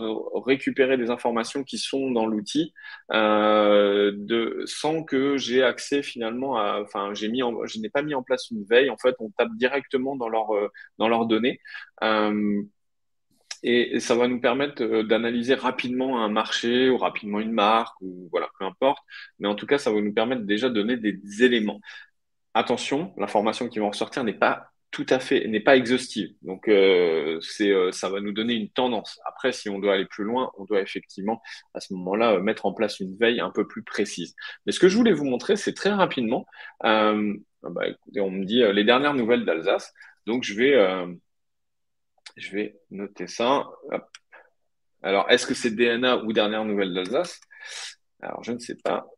récupérer des informations qui sont dans l'outil sans que j'ai accès finalement à. Enfin, je n'ai pas mis en place une veille. En fait, on tape directement dans leurs données. Euh, et ça va nous permettre d'analyser rapidement un marché ou rapidement une marque ou voilà, peu importe. Mais en tout cas, ça va nous permettre déjà de donner des éléments. Attention, l'information qui va en ressortir n'est pas exhaustive. Donc, ça va nous donner une tendance. Après, si on doit aller plus loin, on doit effectivement, à ce moment-là, mettre en place une veille un peu plus précise. Mais ce que je voulais vous montrer, c'est très rapidement, écoutez, on me dit les dernières nouvelles d'Alsace. Donc, je vais noter ça. Hop. Alors, est-ce que c'est DNA ou dernière nouvelle d'Alsace? Alors, je ne sais pas.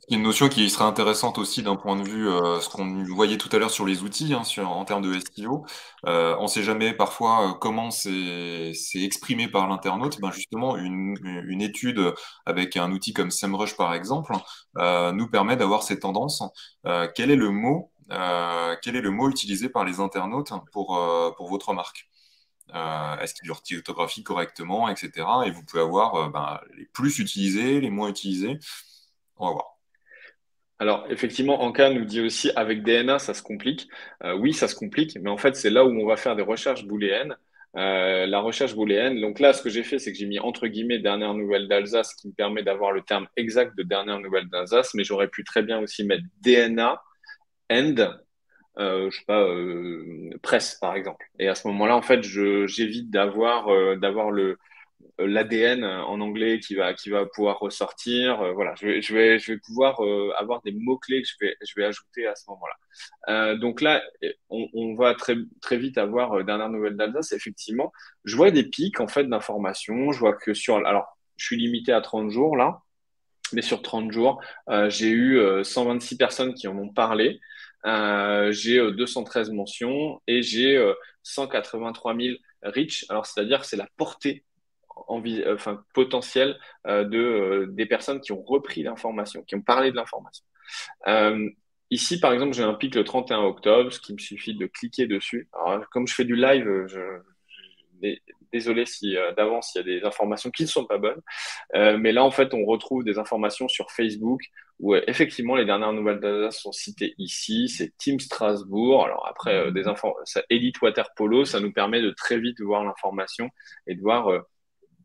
Il y a une notion qui serait intéressante aussi d'un point de vue, ce qu'on voyait tout à l'heure sur les outils, hein, en termes de SEO. On ne sait jamais parfois comment c'est exprimé par l'internaute. Ben justement, une étude avec un outil comme SEMrush par exemple nous permet d'avoir ces tendances. Quel est le mot utilisé par les internautes pour votre marque? Est-ce qu'il orthographie correctement, etc. Et vous pouvez avoir les plus utilisés, les moins utilisés. On va voir. Alors, effectivement, Anka nous dit aussi avec DNA, ça se complique. Oui, ça se complique, mais en fait, c'est là où on va faire des recherches booléennes. La recherche booléenne. Donc là, ce que j'ai fait, c'est que j'ai mis entre guillemets dernière nouvelle d'Alsace, qui me permet d'avoir le terme exact de dernière nouvelle d'Alsace, mais j'aurais pu très bien aussi mettre DNA and je sais pas, presse, par exemple. Et à ce moment-là, en fait, j'évite d'avoir l'ADN en anglais qui va pouvoir ressortir. Voilà, je vais pouvoir avoir des mots-clés que je vais ajouter à ce moment-là. Donc là, on va très vite avoir dernière nouvelle d'Alsace. Effectivement, je vois des pics en fait d'informations. Je vois que alors, je suis limité à 30 jours là. Mais sur 30 jours, j'ai eu 126 personnes qui en ont parlé. J'ai 213 mentions et j'ai 183 000 reach. Alors, c'est-à-dire que c'est la portée enfin, potentielle des personnes qui ont repris l'information, qui ont parlé de l'information. Euh, Ici, par exemple, j'ai un pic le 31 octobre, ce qui me suffit de cliquer dessus. Alors, comme je fais du live, désolé si d'avance il y a des informations qui ne sont pas bonnes. Mais là, en fait, on retrouve des informations sur Facebook où effectivement les dernières nouvelles d'Alsace sont citées ici. C'est Team Strasbourg. Alors après, Elite Water Polo, ça nous permet de très vite voir l'information et de voir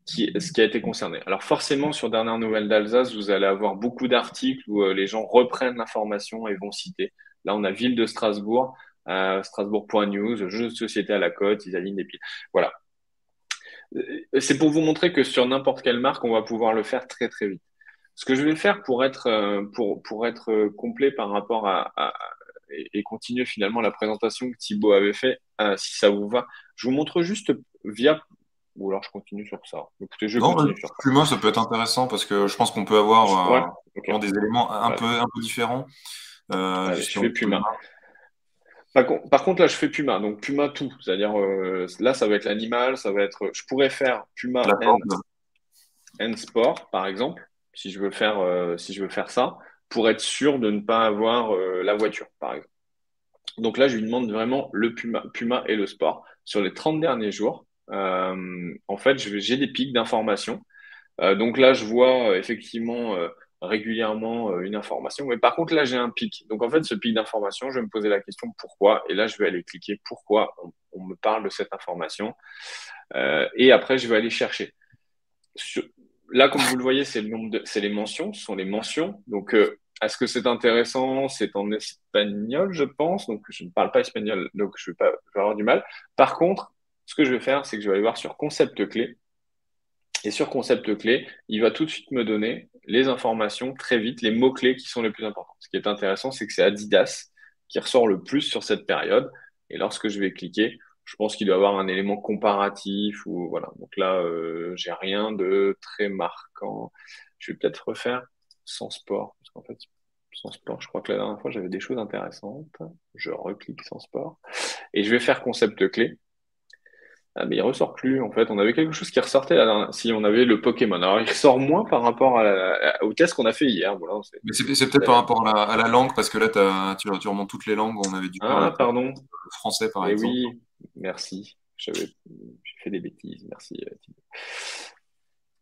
ce qui a été concerné. Alors forcément, sur Dernières Nouvelles d'Alsace, vous allez avoir beaucoup d'articles où les gens reprennent l'information et vont citer. Là, on a Ville de Strasbourg, Strasbourg.news, jeux de société à la cote, ils alignent des piles. Voilà. C'est pour vous montrer que sur n'importe quelle marque, on va pouvoir le faire très très vite. Ce que je vais faire pour être complet par rapport et continuer finalement la présentation que Thibaut avait fait, si ça vous va, je vous montre juste via ou alors je continue sur ça. Écoutez, je Non, continue sur ça. Puma, ça peut être intéressant parce que je pense qu'on peut Ouais, avoir ok. vraiment des éléments Allez, un peu différents du allez, je fais sur Puma. Par contre, là, je fais Puma. Donc Puma tout. C'est-à-dire, là, ça va être l'animal, ça va être. Je pourrais faire Puma la corde. N sport, par exemple, si je veux faire ça. pour être sûr de ne pas avoir la voiture, par exemple. Donc là, je lui demande vraiment le Puma et le sport. Sur les 30 derniers jours, en fait, j'ai des pics d'informations. Donc là, je vois effectivement régulièrement une information. Mais par contre, là, j'ai un pic. Donc en fait, ce pic d'information, je vais me poser la question pourquoi. Et là, je vais aller cliquer pourquoi on me parle de cette information. Et après, je vais aller chercher. Sur- Là, comme vous le voyez, c'est les mentions, ce sont les mentions. Donc, est-ce que c'est intéressant? C'est en espagnol, je pense. Donc, je ne parle pas espagnol, donc je vais avoir du mal. Par contre, ce que je vais faire, c'est que je vais aller voir sur concept clé. Et sur concept clé, il va tout de suite me donner les informations très vite, les mots-clés qui sont les plus importants. Ce qui est intéressant, c'est que c'est Adidas qui ressort le plus sur cette période. Et lorsque je vais cliquer, je pense qu'il doit y avoir un élément comparatif ou voilà. Donc là, j'ai rien de très marquant. Je vais peut-être refaire sans sport, parce qu'en fait, sans sport, je crois que la dernière fois, j'avais des choses intéressantes. Je reclique sans sport. Et je vais faire concept clé. Ah, mais il ressort plus, en fait. On avait quelque chose qui ressortait si on avait le Pokémon. Alors, il ressort moins par rapport au test qu'on a fait hier. Voilà, Mais c'est peut-être par rapport à la langue, parce que là, tu remontes toutes les langues. On avait du mal à Ah, trouver pardon. le français, par Eh exemple. oui, merci. J'ai fait des bêtises. Merci, Thibaut.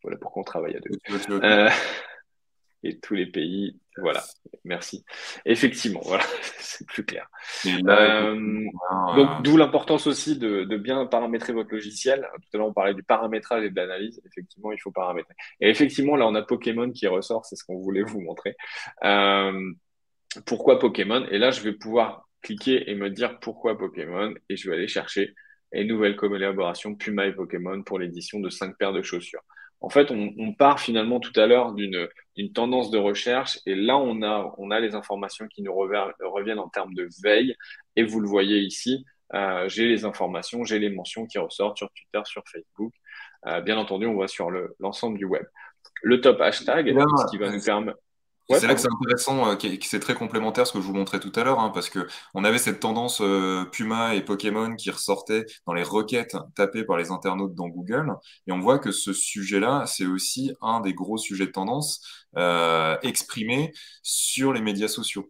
Voilà pourquoi on travaille à deux. Ok. Euh, et tous les pays, voilà. Merci. Effectivement, voilà, c'est plus clair. Et là, Euh, donc, effectivement, d'où l'importance aussi de bien paramétrer votre logiciel. Tout à l'heure, on parlait du paramétrage et de l'analyse. Effectivement, il faut paramétrer. Et effectivement, là, on a Pokémon qui ressort. C'est ce qu'on voulait vous montrer. Euh, Pourquoi Pokémon? Et là, je vais pouvoir cliquer et me dire pourquoi Pokémon. Et je vais aller chercher une nouvelle collaboration Puma et Pokémon pour l'édition de 5 paires de chaussures. En fait, on part finalement tout à l'heure d'une tendance de recherche et là, on a les informations qui nous reviennent en termes de veille. Et vous le voyez ici, j'ai les informations, j'ai les mentions qui ressortent sur Twitter, sur Facebook. Bien entendu, on voit sur l'ensemble du web. Le top et hashtag, là, ce qui va nous permettre. et Ouais, c'est là que c'est pardon. intéressant, que c'est très complémentaire ce que je vous montrais tout à l'heure, hein, parce que on avait cette tendance Puma et Pokémon qui ressortaient dans les requêtes tapées par les internautes dans Google, et on voit que ce sujet-là, c'est aussi un des gros sujets de tendance exprimés sur les médias sociaux.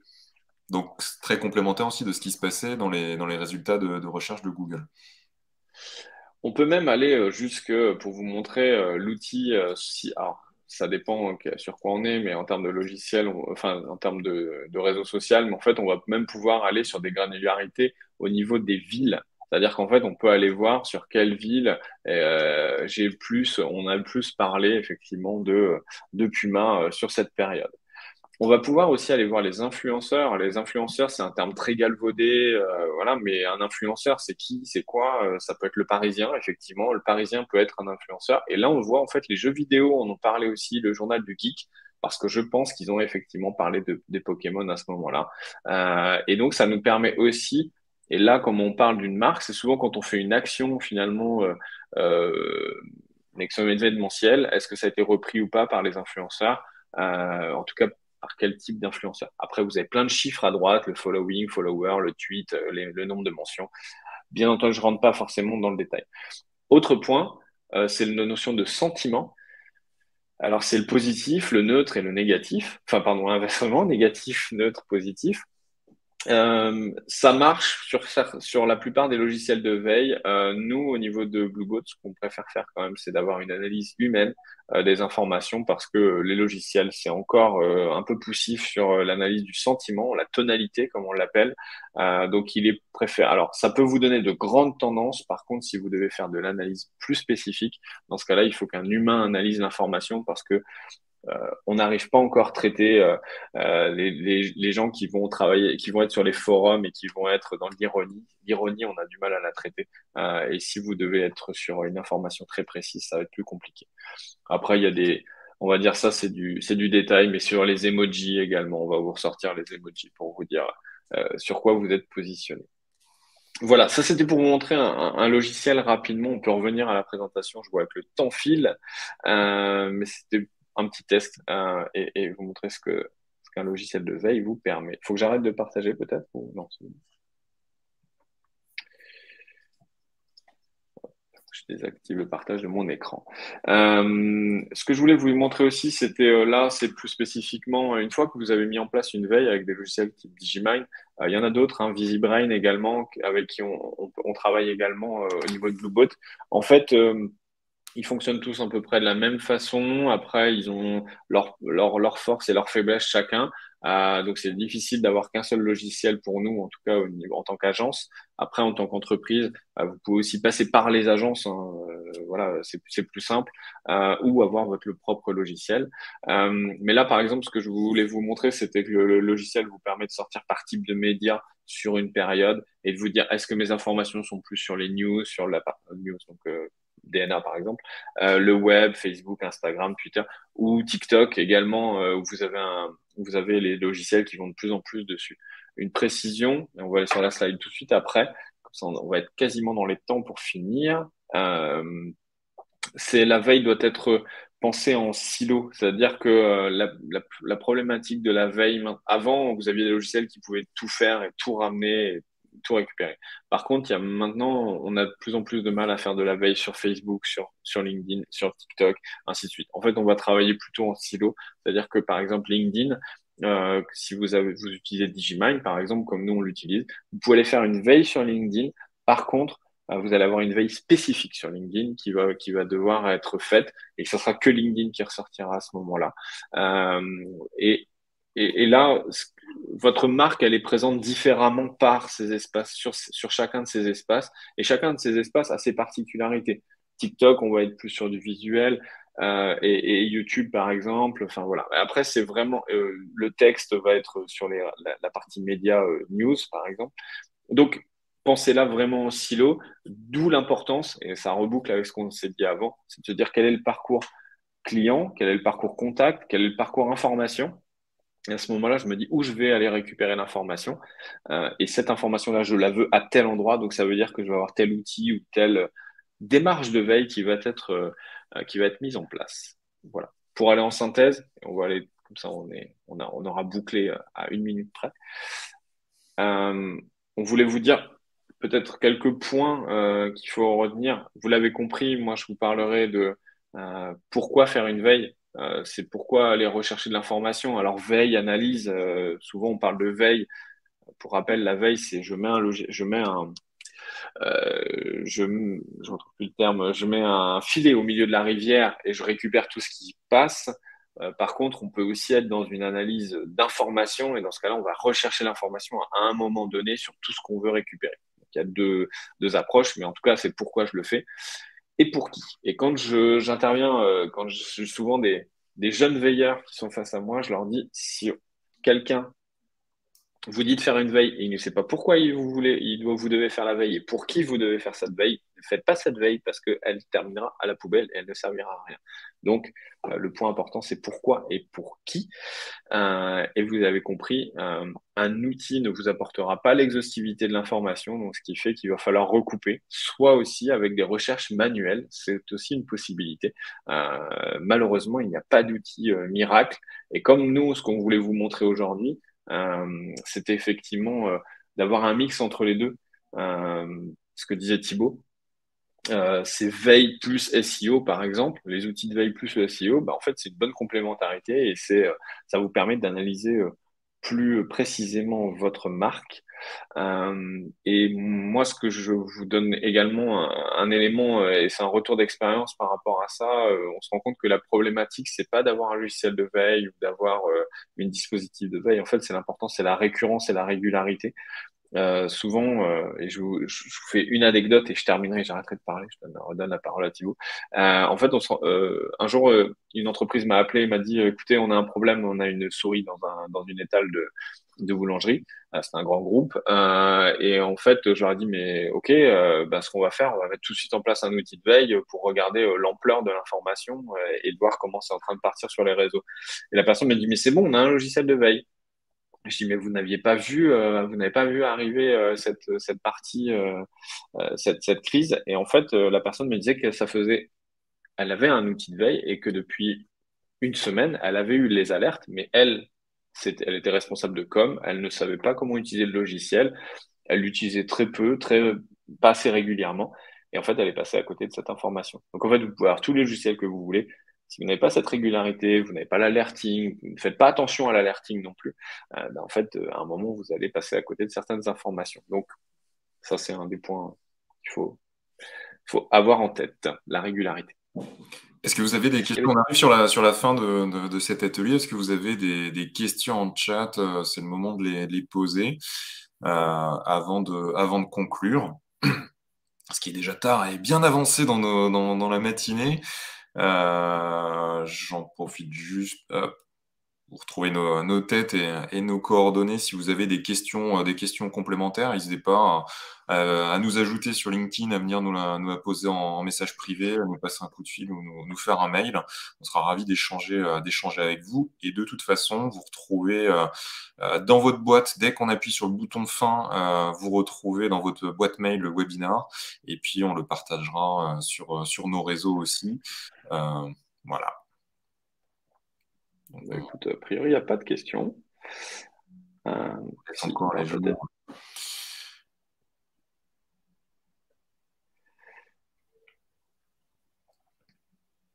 Donc c'est très complémentaire aussi de ce qui se passait dans les résultats de recherche de Google. On peut même aller jusque pour vous montrer l'outil. Si, alors, ça dépend sur quoi on est, mais en termes de logiciel, enfin en termes de réseau social, mais en fait, on va même pouvoir aller sur des granularités au niveau des villes. C'est-à-dire qu'en fait, on peut aller voir sur quelle ville on a le plus parlé effectivement de Puma sur cette période. On va pouvoir aussi aller voir les influenceurs. Les influenceurs, c'est un terme très galvaudé, voilà, mais un influenceur, c'est qui, c'est quoi? Ça peut être le Parisien, effectivement. Le Parisien peut être un influenceur. Et là, on voit en fait les jeux vidéo en ont parlé aussi, le journal du geek, parce que je pense qu'ils ont effectivement parlé des Pokémon à ce moment-là. Et donc, ça nous permet aussi, et là, comme on parle d'une marque, c'est souvent quand on fait une action finalement, une action événementielle, est-ce que ça a été repris ou pas par les influenceurs? En tout cas, par quel type d'influenceur. Après, vous avez plein de chiffres à droite, le following, follower, le tweet, le nombre de mentions. Bien entendu, je ne rentre pas forcément dans le détail. Autre point, c'est la notion de sentiment. Alors, c'est le positif, le neutre et le négatif. Enfin, pardon, inversement, négatif, neutre, positif. Ça marche sur la plupart des logiciels de veille. Nous, au niveau de Bluebot, ce qu'on préfère faire quand même, c'est d'avoir une analyse humaine des informations parce que les logiciels, c'est encore un peu poussif sur l'analyse du sentiment, la tonalité, comme on l'appelle. Donc, il est préféré. Alors, ça peut vous donner de grandes tendances. Par contre, si vous devez faire de l'analyse plus spécifique, dans ce cas-là, il faut qu'un humain analyse l'information parce que on n'arrive pas encore à traiter les gens qui vont travailler, qui vont être sur les forums et qui vont être dans l'ironie. L'ironie, on a du mal à la traiter. Et si vous devez être sur une information très précise, ça va être plus compliqué. Après, il y a on va dire ça, c'est du détail, mais sur les emojis également, on va vous ressortir les emojis pour vous dire sur quoi vous êtes positionné. Voilà, ça c'était pour vous montrer un logiciel rapidement. On peut revenir à la présentation. Je vois que le temps file, mais c'était un petit test et vous montrer ce qu'un logiciel de veille vous permet. Il faut que j'arrête de partager peut-être ou non, Je désactive le partage de mon écran. Ce que je voulais vous montrer aussi, c'était là, c'est plus spécifiquement, une fois que vous avez mis en place une veille avec des logiciels type Digimind, il y en a d'autres, hein, VisiBrain également, avec qui on travaille également au niveau de Bluebot. En fait, ils fonctionnent tous à peu près de la même façon. Après, ils ont leur force et leur faiblesse chacun. Donc, c'est difficile d'avoir qu'un seul logiciel pour nous, en tout cas en tant qu'agence. Après, en tant qu'entreprise, vous pouvez aussi passer par les agences, hein. Voilà, c'est plus simple, ou avoir votre propre logiciel. Mais là, par exemple, ce que je voulais vous montrer, c'était que le logiciel vous permet de sortir par type de média sur une période et de vous dire est-ce que mes informations sont plus sur les news, sur la news, donc DNA par exemple, le web, Facebook, Instagram, Twitter ou TikTok également, où vous avez les logiciels qui vont de plus en plus dessus. Une précision, et on va aller sur la slide tout de suite après, comme ça on va être quasiment dans les temps pour finir. C'est la veille doit être pensée en silo, c'est-à-dire que la problématique de la veille, avant vous aviez des logiciels qui pouvaient tout faire et tout ramener, et tout récupérer. Par contre, maintenant, on a de plus en plus de mal à faire de la veille sur Facebook, sur LinkedIn, sur TikTok, ainsi de suite. En fait, on va travailler plutôt en silo, c'est-à-dire que par exemple LinkedIn, si vous utilisez Digimind, par exemple, comme nous on l'utilise, vous pouvez aller faire une veille sur LinkedIn. Par contre, vous allez avoir une veille spécifique sur LinkedIn qui va devoir être faite et ce sera que LinkedIn qui ressortira à ce moment-là. Euh, et, et là, votre marque, elle est présente différemment par ces espaces, sur chacun de ces espaces. Et chacun de ces espaces a ses particularités. TikTok, on va être plus sur du visuel. Et YouTube, par exemple. Enfin, voilà. Après, c'est vraiment, le texte va être sur la partie média news, par exemple. Donc, pensez là vraiment en silo, d'où l'importance, et ça reboucle avec ce qu'on s'est dit avant, c'est de se dire quel est le parcours client, quel est le parcours contact, quel est le parcours information. Et à ce moment-là, je me dis où je vais aller récupérer l'information. Et cette information-là, je la veux à tel endroit, donc ça veut dire que je vais avoir tel outil ou telle démarche de veille qui va être mise en place. Voilà. Pour aller en synthèse, on va aller comme ça, on aura bouclé à 1 minute près. On voulait vous dire peut-être quelques points qu'il faut retenir. Vous l'avez compris, moi je vous parlerai de pourquoi faire une veille. C'est pourquoi aller rechercher de l'information. Alors veille, analyse, souvent on parle de veille. Pour rappel, la veille, c'est je retrouve plus le terme, je mets un filet au milieu de la rivière et je récupère tout ce qui passe. Par contre, on peut aussi être dans une analyse d'information et dans ce cas-là, on va rechercher l'information à un moment donné sur tout ce qu'on veut récupérer. Donc, il y a deux approches, mais en tout cas, c'est pourquoi je le fais et pour qui. Et quand j'interviens, quand je suis souvent des jeunes veilleurs qui sont face à moi, je leur dis si quelqu'un vous dites faire une veille et il ne sait pas pourquoi vous devez faire la veille et pour qui vous devez faire cette veille, ne faites pas cette veille parce qu'elle terminera à la poubelle et elle ne servira à rien. Donc, le point important, c'est pourquoi et pour qui. Et vous avez compris, un outil ne vous apportera pas l'exhaustivité de l'information, donc ce qui fait qu'il va falloir recouper, soit aussi avec des recherches manuelles, c'est aussi une possibilité. Malheureusement, il n'y a pas d'outil miracle. Et comme nous, ce qu'on voulait vous montrer aujourd'hui, c'était effectivement d'avoir un mix entre les deux. Ce que disait Thibaut, c'est veille plus SEO par exemple. Les outils de veille plus le SEO, bah, en fait, c'est une bonne complémentarité et ça vous permet d'analyser plus précisément votre marque. Et moi, ce que je vous donne également un élément, et c'est un retour d'expérience par rapport à ça, on se rend compte que la problématique, c'est pas d'avoir un logiciel de veille ou d'avoir une dispositif de veille. En fait, c'est l'important, c'est la récurrence et la régularité. Souvent, et je vous fais une anecdote et je terminerai, j'arrêterai de parler, redonne la parole à Thibaut. En fait, un jour, une entreprise m'a appelé et m'a dit, écoutez, on a un problème, on a une souris dans une étale de boulangerie. C'est un grand groupe. Et en fait, je leur ai dit, mais ok, ben, ce qu'on va faire, on va mettre tout de suite en place un outil de veille pour regarder l'ampleur de l'information et de voir comment c'est en train de partir sur les réseaux. Et la personne m'a dit, mais c'est bon, on a un logiciel de veille. Je dis, mais vous n'avez pas vu arriver cette partie, cette crise. Et en fait, la personne me disait que elle avait un outil de veille et que depuis une semaine, elle avait eu les alertes, mais elle était responsable de com, elle ne savait pas comment utiliser le logiciel, elle l'utilisait très peu, pas assez régulièrement. Et en fait, elle est passée à côté de cette information. Donc en fait, vous pouvez avoir tous les logiciels que vous voulez. Si vous n'avez pas cette régularité, vous n'avez pas l'alerting, vous ne faites pas attention à l'alerting non plus, ben, en fait, à un moment, vous allez passer à côté de certaines informations. Donc ça, c'est un des points qu'il faut avoir en tête, la régularité. Est-ce que vous avez des Il y questions? avait- On arrive sur la fin de cet atelier. Est-ce que vous avez des questions en chat? C'est le moment de les poser avant de conclure. Ce qui est déjà tard et bien avancé dans la matinée. J'en profite juste. Vous retrouvez nos têtes et nos coordonnées. Si vous avez des questions complémentaires, n'hésitez pas à nous ajouter sur LinkedIn, à venir nous la poser en message privé, à nous passer un coup de fil ou nous faire un mail. On sera ravis d'échanger avec vous. Et de toute façon, vous retrouvez dans votre boîte, dès qu'on appuie sur le bouton fin, vous retrouvez dans votre boîte mail le webinar. Et puis, on le partagera sur nos réseaux aussi. Voilà. Bah, écoute, a priori, il n'y a pas de questions. Laisse Si, encore bah, les gens. peut-être.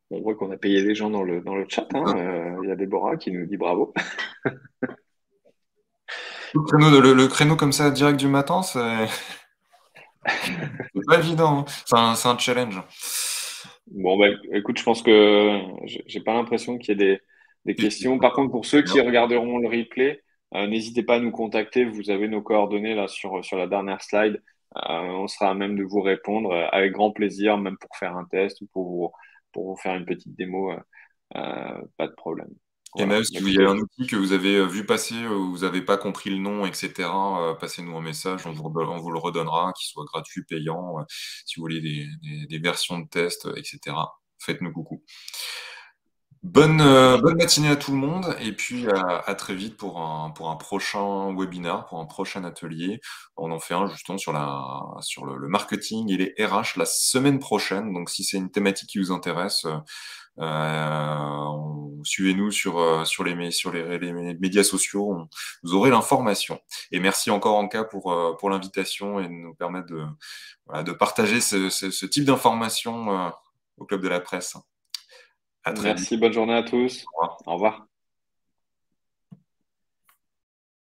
On voit qu'on a payé des gens dans le chat, hein. Il y a Déborah qui nous dit bravo. Le créneau comme ça, direct du matin, c'est pas évident, hein. C'est un challenge. Bon, bah, écoute, je pense que j'ai pas l'impression qu'il y ait des questions. Par contre, pour ceux qui regarderont le replay, n'hésitez pas à nous contacter. Vous avez nos coordonnées là sur la dernière slide. On sera à même de vous répondre avec grand plaisir, même pour faire un test ou pour vous faire une petite démo. Pas de problème. Et Voilà. même Bah, si il y a écoutez, un outil que vous avez vu passer, vous n'avez pas compris le nom, etc., passez-nous un message, on vous le redonnera, qu'il soit gratuit, payant, si vous voulez des versions de test, etc. Faites-nous coucou. Bonne matinée à tout le monde et puis à très vite pour un prochain webinar, pour un prochain atelier. On en fait un justement sur le marketing et les RH la semaine prochaine. Donc si c'est une thématique qui vous intéresse, suivez-nous sur les médias sociaux, vous aurez l'information. Et merci encore Anka pour l'invitation et de nous permettre voilà, de partager ce type d'informations au Club de la Presse. À très vite. merci, bonne journée à tous. Au revoir. Au revoir.